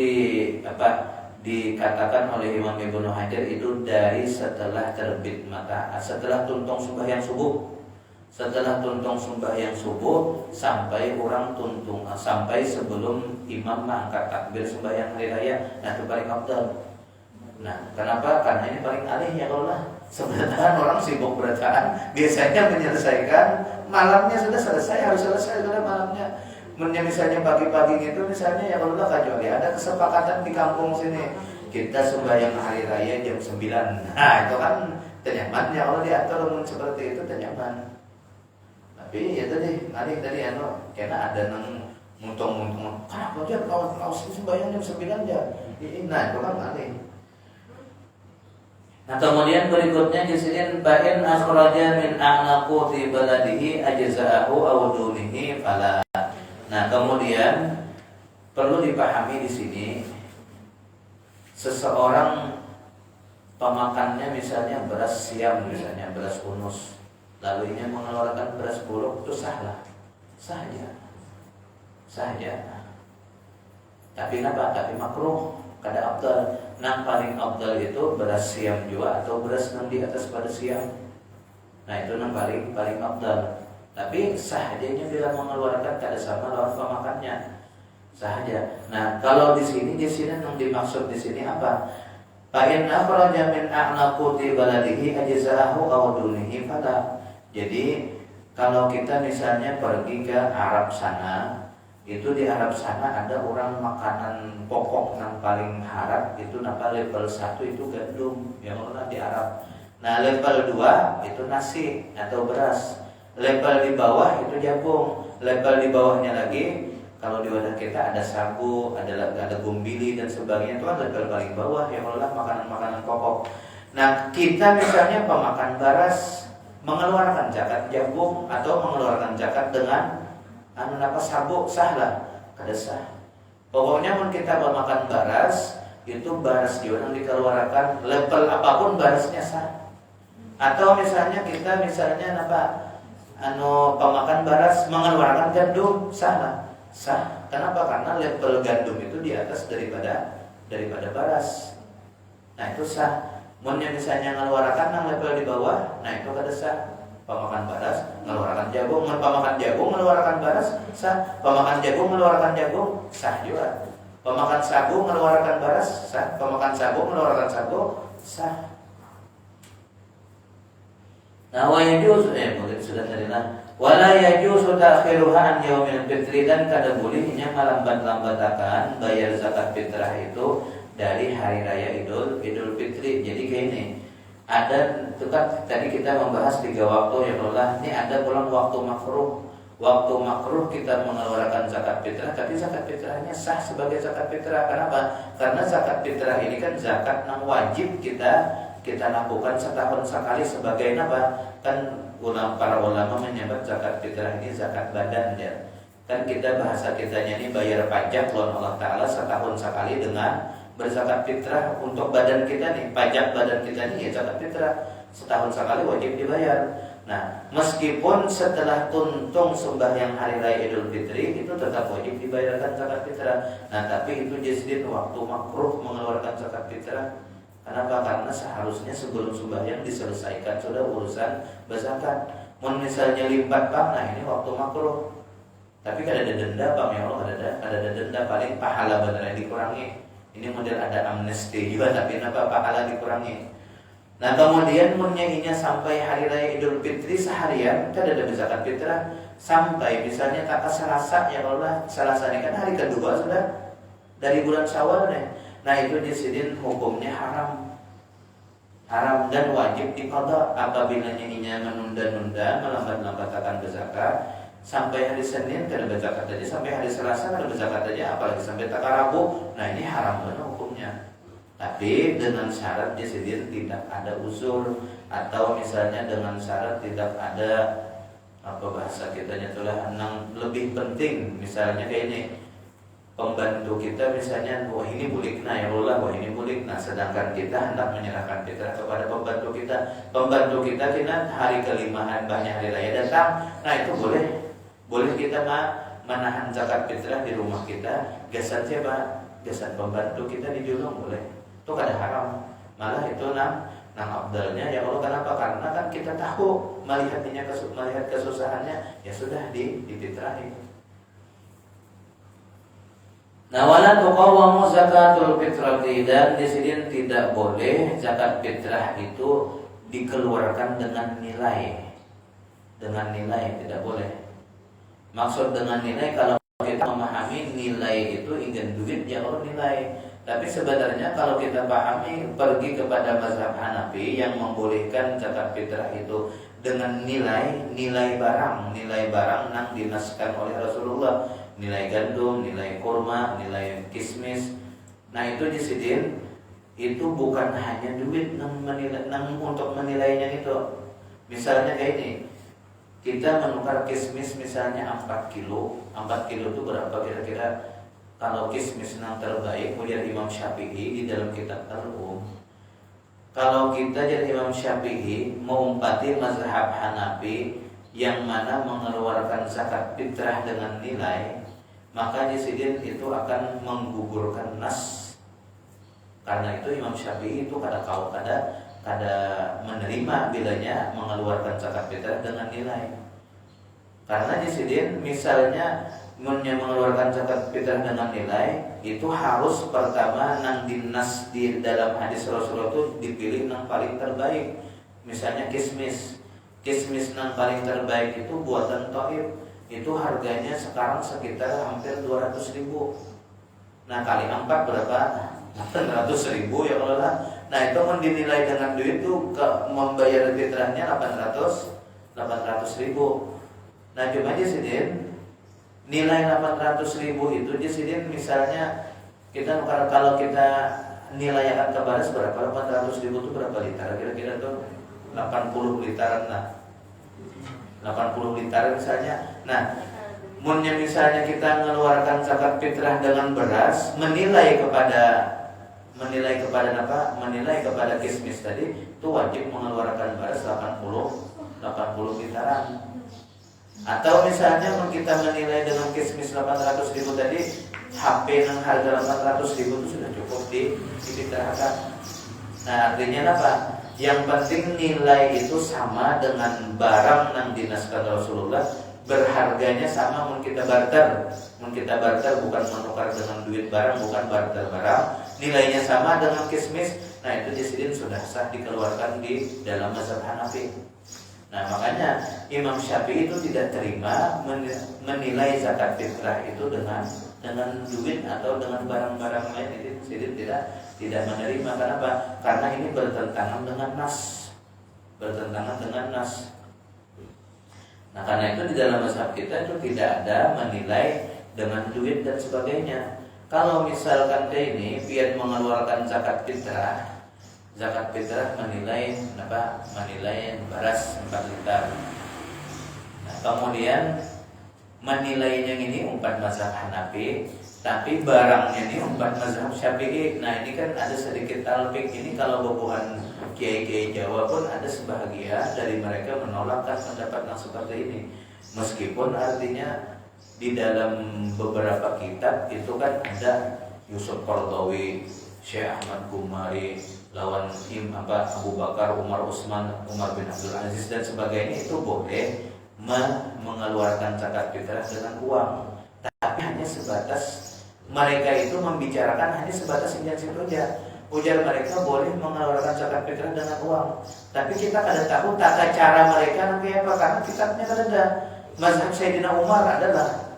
dikatakan oleh Imam Ibnu Hajar itu dari setelah terbit mata, setelah tuntung sembahyang subuh. Setelah tuntung sembahyang subuh sampai orang tuntung, sampai sebelum imam mengangkat takbir sembahyang hari raya. Nah itu paling afdal. Nah kenapa? Karena ini paling alih ya Allah. Sebenarnya orang sibuk berataan biasanya menyelesaikan malamnya sudah selesai, harus selesai sudah malamnya. Misalnya pagi-pagi itu misalnya ya Allah, kecuali ada kesepakatan di kampung sini kita sembahyang hari raya jam 9. Nah itu kan tenyaman ya Allah, diatur seperti itu tenyaman. Tapi ya tadi karena ada nang muntong-muntong. Kenapa dia kaos sembahyang jam 9 jam? Nah, itu kan aneh. Nah kemudian berikutnya di sini bain akhraja min a'naquti baladihi ajza'ahu aw dunihi fala. Nah kemudian perlu dipahami di sini seseorang pemakannya misalnya beras siam, misalnya beras unus, lalu ini mengeluarkan beras bulog, itu sah saja. Tapi kenapa? Tapi makruh. Kada afdal. Nang paling afdal itu beras siam juga atau beras yang di atas pada siam. Nah itu nang paling afdal. Tapi sah adanya bila mengeluarkan kada sama lawan pemakannya. Sah aja. Nah kalau di sini yang dimaksud di sini apa? Fa in akhraja min a'naquti baladihi ajza'ahu aw dunihi fala. Jadi kalau kita misalnya pergi ke Arab sana, itu di Arab sana ada orang makanan pokok yang paling harap itu napa level 1 itu gandum yang orang di Arab. Nah level 2 itu nasi atau beras. Level di bawah itu jagung. Level di bawahnya lagi kalau di wadah kita ada sagu, ada gumbili dan sebagainya, itu kan level paling bawah yang adalah makanan-makanan pokok. Nah kita misalnya pemakan beras mengeluarkan zakat jagung atau mengeluarkan zakat dengan sabu, sah lah, kada sah. Pokoknya pun kita memakan beras, itu beras juga yang dikeluarkan level apapun berasnya sah. Atau misalnya kita pemakan beras mengeluarkan gandum, sah lah. Sah. Kenapa? Karena level gandum itu di atas daripada beras. Nah itu sah. Munnya misalnya mengeluarkan yang level di bawah, nah itu kada sah. Pemakan beras mengeluarkan jagung, pemakan jagung mengeluarkan beras sah. Pemakan jagung mengeluarkan jagung sah juga. Pemakan sagu mengeluarkan beras sah. Pemakan sagu mengeluarkan sagu sah. Nah wa yajuz mungkin sudah tadi lah. Wala yajuzu ta'khiruha an yaumil fitri, dan kada bolehnya melambat-lambatakan bayar zakat fitrah itu dari hari raya Idul Fitri. Jadi gini, ada itu kan tadi kita membahas 3 waktu ya Allah. Ini ada pulang waktu makruh. Waktu makruh kita mengeluarkan zakat fitrah, tapi zakat fitrahnya sah sebagai zakat fitrah. Kenapa? Karena zakat fitrah ini kan zakat yang wajib kita lakukan setahun sekali sebagai apa? Kan para ulama menyebut zakat fitrah ini zakat badan ya. Kan kita bahasa kitanya ini bayar pajak lawan Allah Ta'ala setahun sekali dengan berzakat fitrah untuk badan kita nih. Pajak badan kita nih ya zakat fitrah setahun sekali wajib dibayar. Nah meskipun setelah tuntung sembahyang hari raya Idul Fitri itu tetap wajib dibayarkan zakat fitrah. Nah tapi itu jadi waktu makruh mengeluarkan zakat fitrah. Kenapa? Karena seharusnya sebelum sembahyang diselesaikan sudah urusan berzakat. Misalnya lipat bang, nah ini waktu makruh. Tapi kan ada denda bang ya Allah, ada denda, paling pahala beneran dikurangi. Ini model ada amnesti juga, tapi kenapa pahala dikurangi. Nah kemudian menyanyinya sampai hari raya Idul Fitri seharian kan ada zakat fitrah. Sampai misalnya kata Selasa ya Allah, Selasa ini kan hari kedua sudah dari bulan Syawal nih. Nah itu disini hukumnya haram dan wajib diqadha apabila nyanyinya menunda-nunda, melambat-lambatkan berzakat sampai hari Senin kada berzakat aja, sampai hari Selasa kada berzakat aja, apalagi sampai Rabu. Nah ini haram benar hukumnya. Tapi dengan syarat disini tidak ada uzur, atau misalnya dengan syarat tidak ada bahasa kitanya itulah yang lebih penting, misalnya kayak ini. Pembantu kita misalnya, wah ini bulikna ya Allah, wah ini bulikna, sedangkan kita hendak menyerahkan fitrah kepada pembantu kita. Pembantu kita hari kelima banyak hari raya datang, nah itu boleh kita menahan zakat fitrah di rumah kita. Gasan siapa? Gasan pembantu kita dijulung boleh. Itu kada haram. Malah itu nang abdalnya ya Allah. Kenapa? Karena kan kita tahu melihat kesusahannya, ya sudah difitrahi. Nah wala tuqawwamu zakatul fitrati, dan di sini tidak boleh zakat fitrah itu dikeluarkan dengan nilai. Dengan nilai tidak boleh. Maksud dengan nilai, kalau kita memahami nilai itu ingin duit ya Allah nilai. Tapi sebenarnya kalau kita pahami, pergi kepada mazhab Hanafi yang membolehkan zakat fitrah itu dengan nilai barang yang dinaskan oleh Rasulullah, nilai gandum, nilai kurma, nilai kismis. Nah itu disidin, itu bukan hanya duit untuk menilainya itu. Misalnya kayak ini, kita menukar kismis misalnya 4 kilo. 4 kilo itu berapa kira-kira? Kalau kismis yang terbaik ujar Imam Syafi'i di dalam kitab Al-Um. Kalau kita jadi Imam Syafi'i mengumpati mazhab Hanafi yang mana mengeluarkan zakat fitrah dengan nilai, maka disidin itu akan menggugurkan nas. Karena itu Imam Syafi'i itu kada menerima bilanya mengeluarkan zakat fitrah dengan nilai. Karena disidin misalnya mengeluarkan zakat fitrah dengan nilai itu harus pertama nang dinas di dalam hadis Rasulullah itu dipilih nang paling terbaik. Misalnya kismis nang paling terbaik itu buatan Thaif, itu harganya sekarang sekitar hampir 200.000. Nah kali 4 berapa? 800.000 ya kalau lah. Nah itu kan dinilai dengan duit itu membayar fitrahnya 800.000. Nah cuma aja sidin nilai 800.000 itu disidin misalnya kita kalau kita nilai akan ke baris berapa? 800.000 itu berapa liter? Kira-kira tuh 80 literan lah. 80 liter misalnya. Nah, munnya misalnya kita mengeluarkan zakat fitrah dengan beras, menilai kepada apa? Menilai kepada kismis tadi itu wajib mengeluarkan beras 80 literan. Atau misalnya kita menilai dengan kismis 800.000 tadi, HP yang harga 800.000 itu sudah cukup difitrahkan. Nah artinya apa? Yang penting nilai itu sama dengan barang yang dinaskan Rasulullah, berharganya sama. Mun kita barter bukan menukar dengan duit barang, bukan barter barang, nilainya sama dengan kismis. Nah itu disidin sudah sah dikeluarkan di dalam mazhab Hanafi. Nah makanya Imam Syafi'i itu tidak terima menilai zakat fitrah itu dengan duit atau dengan barang-barang lain. Itu tidak menerima. Kenapa? Karena ini bertentangan dengan nas. Nah karena itu di dalam mazhab kita itu tidak ada menilai dengan duit dan sebagainya. Kalau misalkan ini biar mengeluarkan zakat fitrah menilai beras 4 liter. Nah, kemudian menilainya ini umpat mazhab Hanafi, tapi barangnya ini umpat mazhab Syafi'i. Nah, ini kan ada sedikit talfik. Ini kalau bubuhan kiai-kiai Jawa pun ada sebahagia dari mereka menolakkan pendapat yang seperti ini. Meskipun artinya di dalam beberapa kitab itu kan ada Yusuf Qaradawi, Syekh Ahmad Gumari, lawan Abu Bakar, Umar Utsman, Umar bin Abdul Aziz dan sebagainya, itu boleh mengeluarkan zakat fitrah dengan uang. Tapi hanya sebatas mereka itu membicarakan hanya sebatas situ aja. Ujar mereka boleh mengeluarkan zakat fitrah dengan uang. Tapi kita kada tahu tata cara mereka nanti apa, karena kitabnya kada ada. Mazhab Sayyidina Umar adalah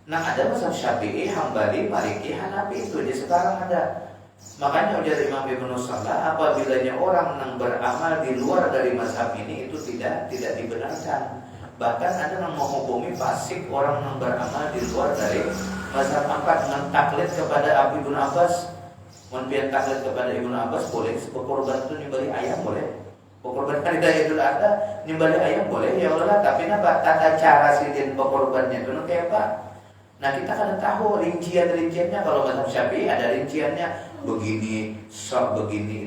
ada mazhab Syafi'i, Hambali, Maliki, Hanafi, itu di sekarang ada. Makanya ujar Imam Ibnu Salah, apabilanya orang yang beramal di luar dari mazhab ini itu tidak dibenarkan. Bahkan ada yang menghukumi fasik orang yang beramal di luar dari mazhab 4 dengan taklid kepada Ibnu Abbas. Menpian taklid kepada Ibnu Abbas boleh, berkorban itu nyembelih ayam boleh. Berkorban hari raya Idul Adha nyembelih ayam boleh, ya Allah. Tapi tata cara sidin berkorbannya itu nanti apa? Nah kita kan tahu rinciannya. Kalau mazhab Syafi'i ada rinciannya, begini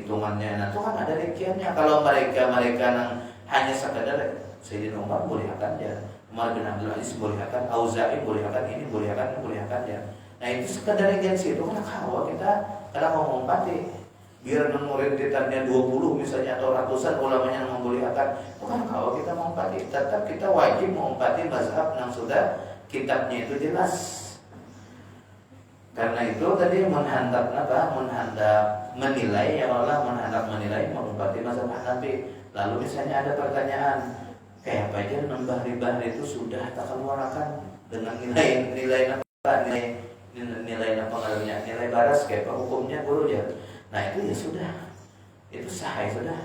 hitungannya. Nah itu kan ada rinciannya. Kalau mereka yang hanya sekadar Sayyidina Umar boleh akan ya, Umar bin Abdul Aziz boleh akan, Auza'i boleh akan, ini boleh akan ya. Nah itu sekadar rincian itu kan kalau kita mau mengumpati biar murid ditanya 20 misalnya atau ratusan ulamanya yang membolehkan, itu kan kalau kita mengumpati, tetap kita wajib mengumpati mazhab yang sudah kitabnya itu jelas. Karena itu tadi menhandap menilai, ya Allah, menilai mengumpati mazhab Hanafi. Lalu misalnya ada pertanyaan, kayak apa aja nambah riba itu sudah tak keluarkan dengan nilai nilai pengaruhnya, nilai baras kayak apa hukumnya guru ya. Nah itu ya sudah, itu sah ya sudah.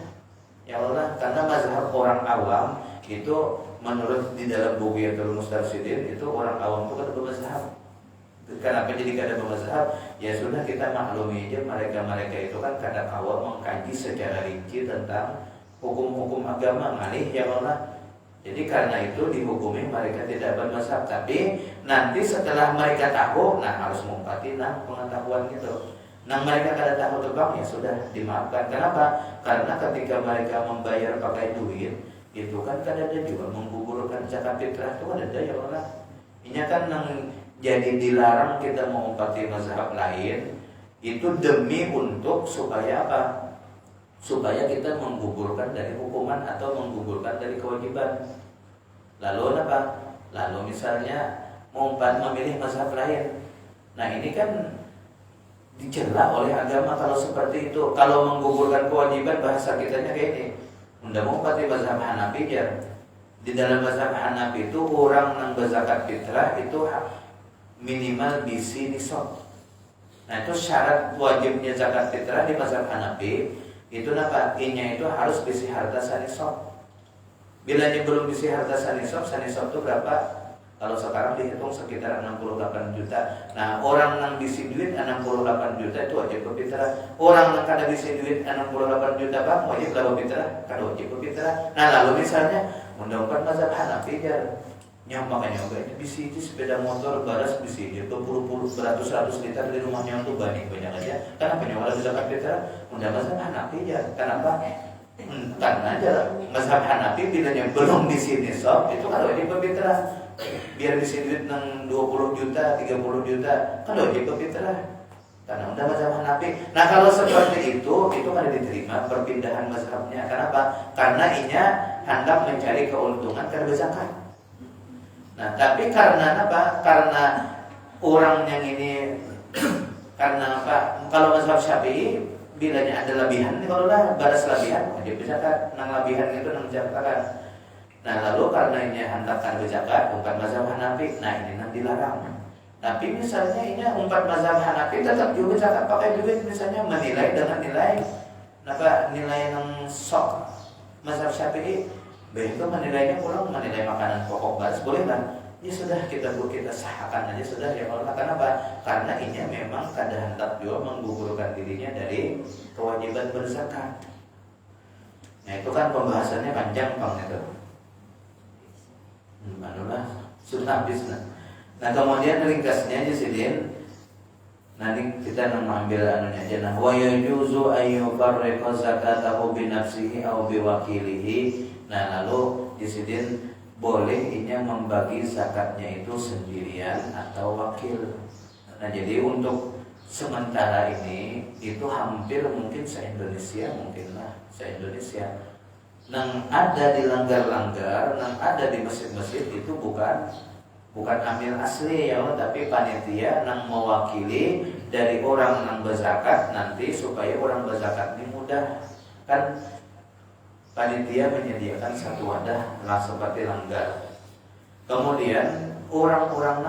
Ya Allah, karena mazhab orang awam itu menurut di dalam Bughyatul Mustarsyidin itu orang awam itu kan bermazhab. Kenapa jadi kada bermazhab? Ya sudah kita maklumi aja mereka itu kan kadang awam mengkaji secara rinci tentang hukum-hukum agama ngalih ya Allah. Jadi karena itu dihukumi mereka tidak bermazhab. Tapi nanti setelah mereka tahu, nah harus mengumpati nah pengetahuan gitu. Nah mereka kada tahu terbang ya sudah dimaafkan. Kenapa? Karena ketika mereka membayar pakai duit, itu kan kada ada juga menggugurkan zakat fitrah itu kan ada ya Allah. Ini kan yang jadi dilarang kita mengumpati mazhab lain itu demi untuk supaya apa? Supaya kita menggugurkan dari hukuman atau menggugurkan dari kewajiban. Lalu apa? Lalu misalnya memilih mazhab lain. Nah ini kan dicela oleh agama kalau seperti itu. Kalau menggugurkan kewajiban bahasa kitanya kayak ini. Unda mau pakai mazhab Hanafi ya. Di dalam mazhab Hanafi itu orang yang berzakat fitrah itu minimal bisi nisab. Nah itu syarat wajibnya zakat fitrah di mazhab Hanafi. Itu apa? Inya itu harus bisi harta sanisab. Bila belum bisi harta sanisab itu berapa? Kalau sekarang dihitung sekitar 68 juta. Nah, orang yang bisi duit 68 juta itu wajib berfitrah. Orang yang kada bisi duit 68 juta Pak, wajib lah berfitrah, kada wajib berfitrah. Nah, lalu misalnya undang-undang mazhab Hanafi makanya ini bisi itu sepeda motor baras bisi dia beratus-ratus liter di rumahnya untuk banyak aja. Kenapa nyawa zakat fitrah? Undang mazhab Hanafi ya. Kenapa? Karena aja mazhab Hanafi bilanya belum bisi nisab itu kalau wajib berfitrah. Biar bisi duit nang 20 juta, 30 juta kan wajib berfitrah. Karena undang mazhab Hanafi. Nah kalau seperti itu kan diterima perpindahan mazhabnya. Kenapa? Karena inya hendak mencari keuntungan karena berzakat. Nah, tapi karena apa? Karena orang yang ini karena apa? Kalau mazhab Syafi'i bilanya ada lebihan, kalau lah baras lebihan wajib berzakat. Nang lebihan itu nang zakat. Nah, lalu karena ini hendakan berzakat bukan mazhab Hanafi, nah ini nang dilarang. Tapi misalnya ini umpat mazhab Hanafi tetap juga zakat pakai duit, misalnya menilai dengan nilai yang sok mazhab Syafi'i. Begitu menilainya kurang, menilai makanan pokok baras boleh kan? Ya sudah kita sahkan aja sudah ya Allah. Kenapa? Karena ini memang kada hendak juga menggugurkan dirinya dari kewajiban berzakat. Nah itu kan pembahasannya panjang Bang itu. Sudah habis nah. Nah kemudian ringkasnya aja Sidin. Nanti kita mengambil anunya aja. Nah wa yajuzu ayyufarriqa zakatahu bi nafsihi aw bi wakilihi. Nah lalu disidin boleh inya membagi zakatnya itu sendirian atau wakil. Nah jadi untuk sementara ini itu hampir mungkin se-Indonesia nang ada di langgar-langgar, nang ada di masjid-masjid itu bukan amil asli ya, tapi panitia nang mewakili dari orang nang berzakat nanti supaya orang berzakat ini mudah kan. Panitia menyediakan satu wadah lah seperti langgar. Kemudian orang-orang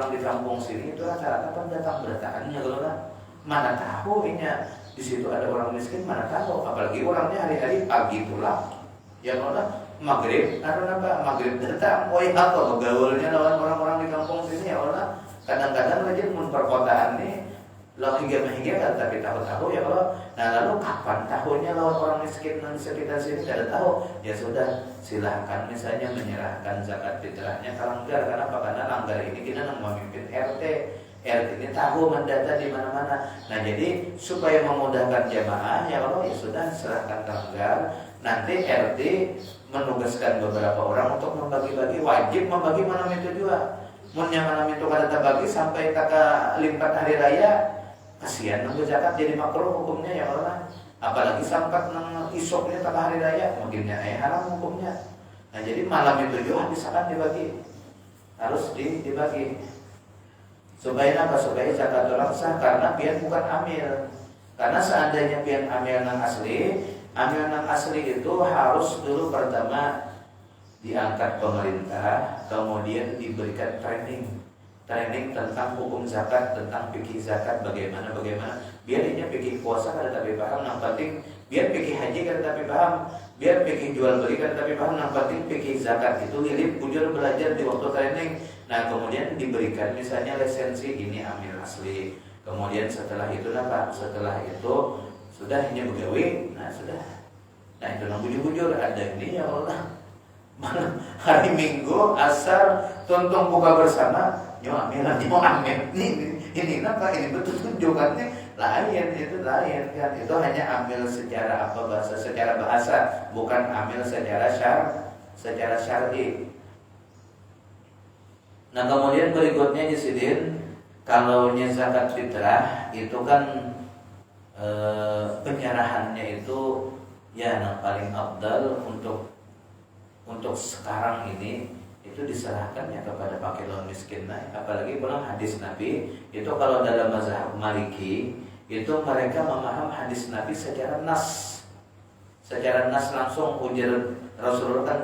di kampung sini itu rata-rata pendatang kalau lah. Mana tahu ini di situ ada orang miskin, mana tahu. Apalagi orangnya hari-hari pagi pulang. Ya kalau maghrib datang. Oh iya apa gaulnya lawan orang-orang di kampung sini ya Allah. Kadang-kadang aja mun perkotaan nih lo hingga tapi tahu ya kalau. Nah lalu kapan tahunnya lawan orang miskin di sekitar sini tidak tahu. Ya sudah silahkan misalnya menyerahkan zakat fitrahnya ke langgar. Kenapa? Karena langgar ini kita memimpin RT ini tahu mendata di mana-mana. Nah jadi supaya memudahkan jamaah ya kalau ya sudah serahkan ke langgar. Nanti RT menugaskan beberapa orang untuk membagi-bagi, wajib membagi malam itu juga. Munnya malam itu kada terbagi sampai kakak limpat hari raya. Kasihan nunggu zakat jadi makruh hukumnya ya Allah. Apalagi sampai nang isoknya tak hari raya, mungkinnya haram hukumnya. Nah jadi malam itu juga misalkan dibagi, harus dibagi. Supaya apa? Supaya zakat orang sah karena pian bukan amil. Karena seandainya pian amil nang asli itu harus dulu pertama diangkat pemerintah, kemudian diberikan training. training tentang hukum zakat, tentang fikih zakat, bagaimana biar dia fikih puasa kada tapi paham, yang penting biar fikih haji kada tapi paham, biar fikih jual beli kada tapi paham, yang penting fikih zakat itu hilip bujur belajar di waktu training. Nah kemudian diberikan misalnya lisensi ini amil asli, kemudian setelah itu setelah itu sudah ini begawi, nah sudah, nah itu nang bujur ada ini ya Allah. Hari Minggu asar tonton buka bersama nyo amil ini apa ini betul tunjukannya lain, itu lain kan, itu hanya amil secara secara bahasa, bukan amil secara syar'i. Nah kemudian berikutnya Jisidin, kalau zakat fitrah itu kan penyerahannya itu ya yang paling afdal untuk sekarang ini itu diserahkannya kepada fakir miskin. Nah, apalagi pulang hadis Nabi itu kalau dalam mazhab Maliki itu mereka memaham hadis Nabi secara nas langsung. Ujar Rasulullah kan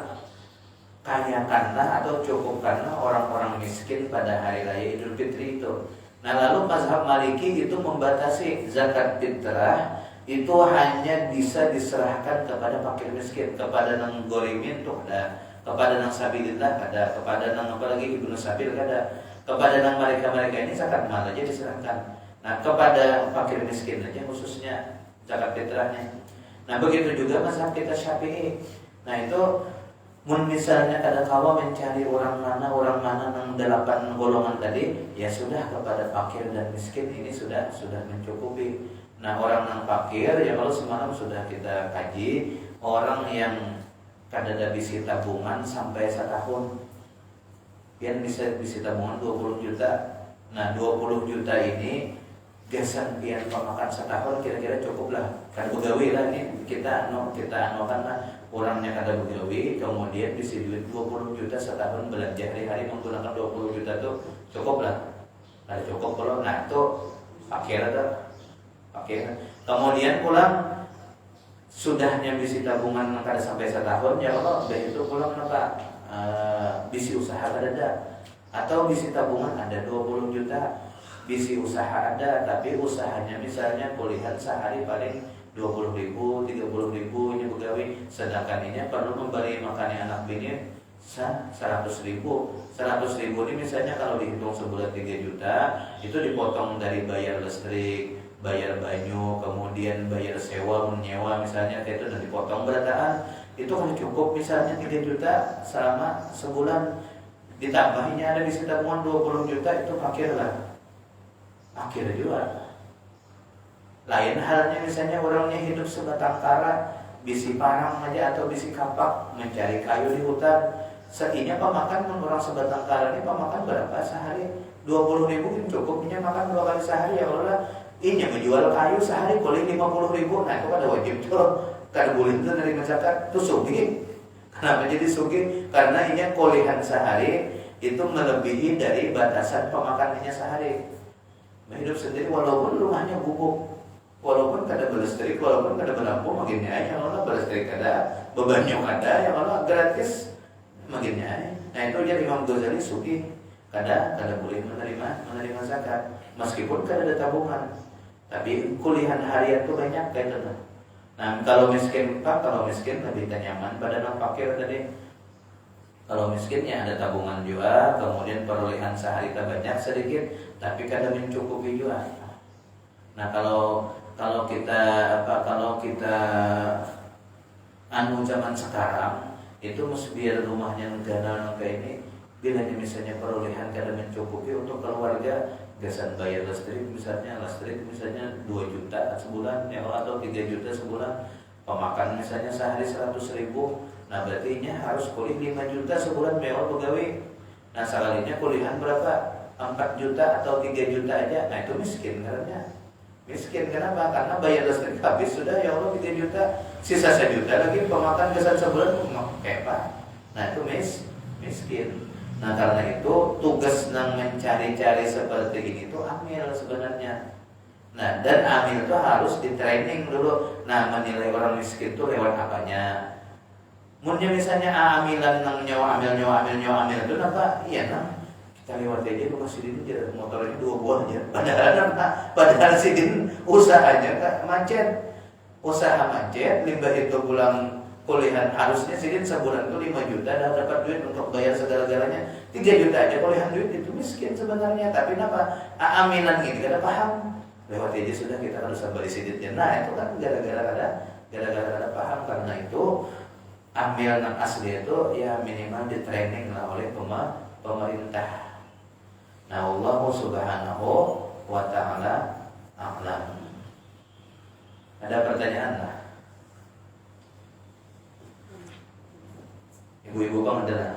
kayakanlah atau cukupkanlah orang-orang miskin pada hari raya Idul Fitri itu. Nah lalu mazhab Maliki itu membatasi zakat fitrah itu hanya bisa diserahkan kepada fakir miskin, kepada nang gorimin tuh ada, kepada nang sabilillah ada, kepada nang apalagi ibnu sabil ada, kepada nang mereka ini zakat mal aja diserahkan. Nah kepada fakir miskin aja khususnya zakat fitrahnya. Nah begitu juga mazhab kita Syafi'i. Nah itu misalnya kada kawa mencari orang mana nang 8 golongan tadi, ya sudah kepada fakir dan miskin ini sudah mencukupi. Nah orang yang fakir ya kalau semalam sudah kita kaji, orang yang kada bisi tabungan sampai setahun, pian bisa bisi tabungan 20 juta. Nah 20 juta ini gasan pian pemakan setahun kira-kira cukup lah. Kada begawi lah ini kita kan lah orangnya kada begawi, kemudian bisi duit 20 juta setahun belanja hari-hari menggunakan 20 juta tuh cukup lah. Kada cukup kalau nah itu fakir ada. Oke. Kemudian pulang sudahnya bisi tabungan kada sampai setahun ya kalau udah itu pulang bisi usaha ada, atau bisi tabungan ada 20 juta, bisi usaha ada tapi usahanya misalnya kuliah sehari paling 20.000, 30.000 ini begawi, sedangkan ini perlu memberi makannya anak bini 100.000 ini misalnya kalau dihitung sebulan 3 juta itu dipotong dari bayar listrik, bayar banyu, kemudian bayar sewa, menyewa misalnya kayak itu dan dipotong berataan, itu kan cukup misalnya 3 juta selama sebulan, ditambahnya ada di tabungan 20 juta itu fakir lah, fakir juga. Lain halnya misalnya orangnya hidup sebatang kara, bisi parang aja atau bisi kapak mencari kayu di hutan, setinya pemakan orang sebatang kara ini pemakan berapa sehari? 20.000 cukupnya makan 2 kali sehari ya Allah. Ini menjual kayu sehari boleh 50.000, nah itu kada wajib tuh, kada boleh itu dari masyarakat itu sugi. Kenapa jadi sugi? Karena ini kolehan sehari itu melebihi dari batasan pemakanannya sehari. Hidup sendiri walaupun rumahnya gubuk, walaupun kada berlistrik, walaupun kada berlampu, makinnya yang Allah berlistrik kada, bebannya kada, yang Allah gratis, makinnya. Nah itu jadi Imam Ghazali sugi, kada boleh menerima zakat, meskipun kada ada tabungan. Tapi kuliahan harian itu banyak kayak gitu. Nah kalau miskin lebih nyaman pada nang fakir tadi. Kalau miskinnya ada tabungan juga, kemudian perolehan sehari tak banyak sedikit, tapi kadang mencukupi juga. Nah kalau kita zaman sekarang itu mesti biar rumahnya negara kayak ini, bila misalnya perolehan kadang mencukupi untuk keluarga. Gasan bayar listrik misalnya 2 juta sebulan ya, atau 3 juta sebulan, pemakan misalnya sehari 100.000, nah berarti harus kuliah 5 juta sebulan mewah pegawai. Nah sekalinya kuliahan berapa? 4 juta atau 3 juta aja, nah itu miskin karena miskin. Kenapa? Karena bayar listrik habis sudah ya Allah 3 juta, sisa 1 juta lagi pemakan gasan sebulan kayak apa? Nah itu miskin. Nah karena itu tugas nang mencari-cari seperti ini tuh amil sebenarnya. Nah dan amil itu harus di training dulu. Nah menilai orang miskin itu lewat apanya? Mungkin misalnya amilan nang nyawa amil itu apa? Iya nang Kita lewat aja ke Sidin jalan motornya 2 buah aja. Padahal Sidin usahanya macet. Usaha macet, limbah itu pulang kuliah harusnya Sidin sebulan itu 5 juta dah dapat duit untuk bayar segala-galanya. 3 juta aja kuliah duit itu miskin sebenarnya. Tapi kenapa? Aminan ini kada paham. Lewat aja sudah kita harus sabar Sidin. Nah itu kan gara-gara ada paham. Karena itu ambil yang asli itu ya minimal di training lah oleh pemerintah. Nah Allah subhanahu wa ta'ala a'lam. Ada pertanyaan lah? Ibu-ibu bang ada lah.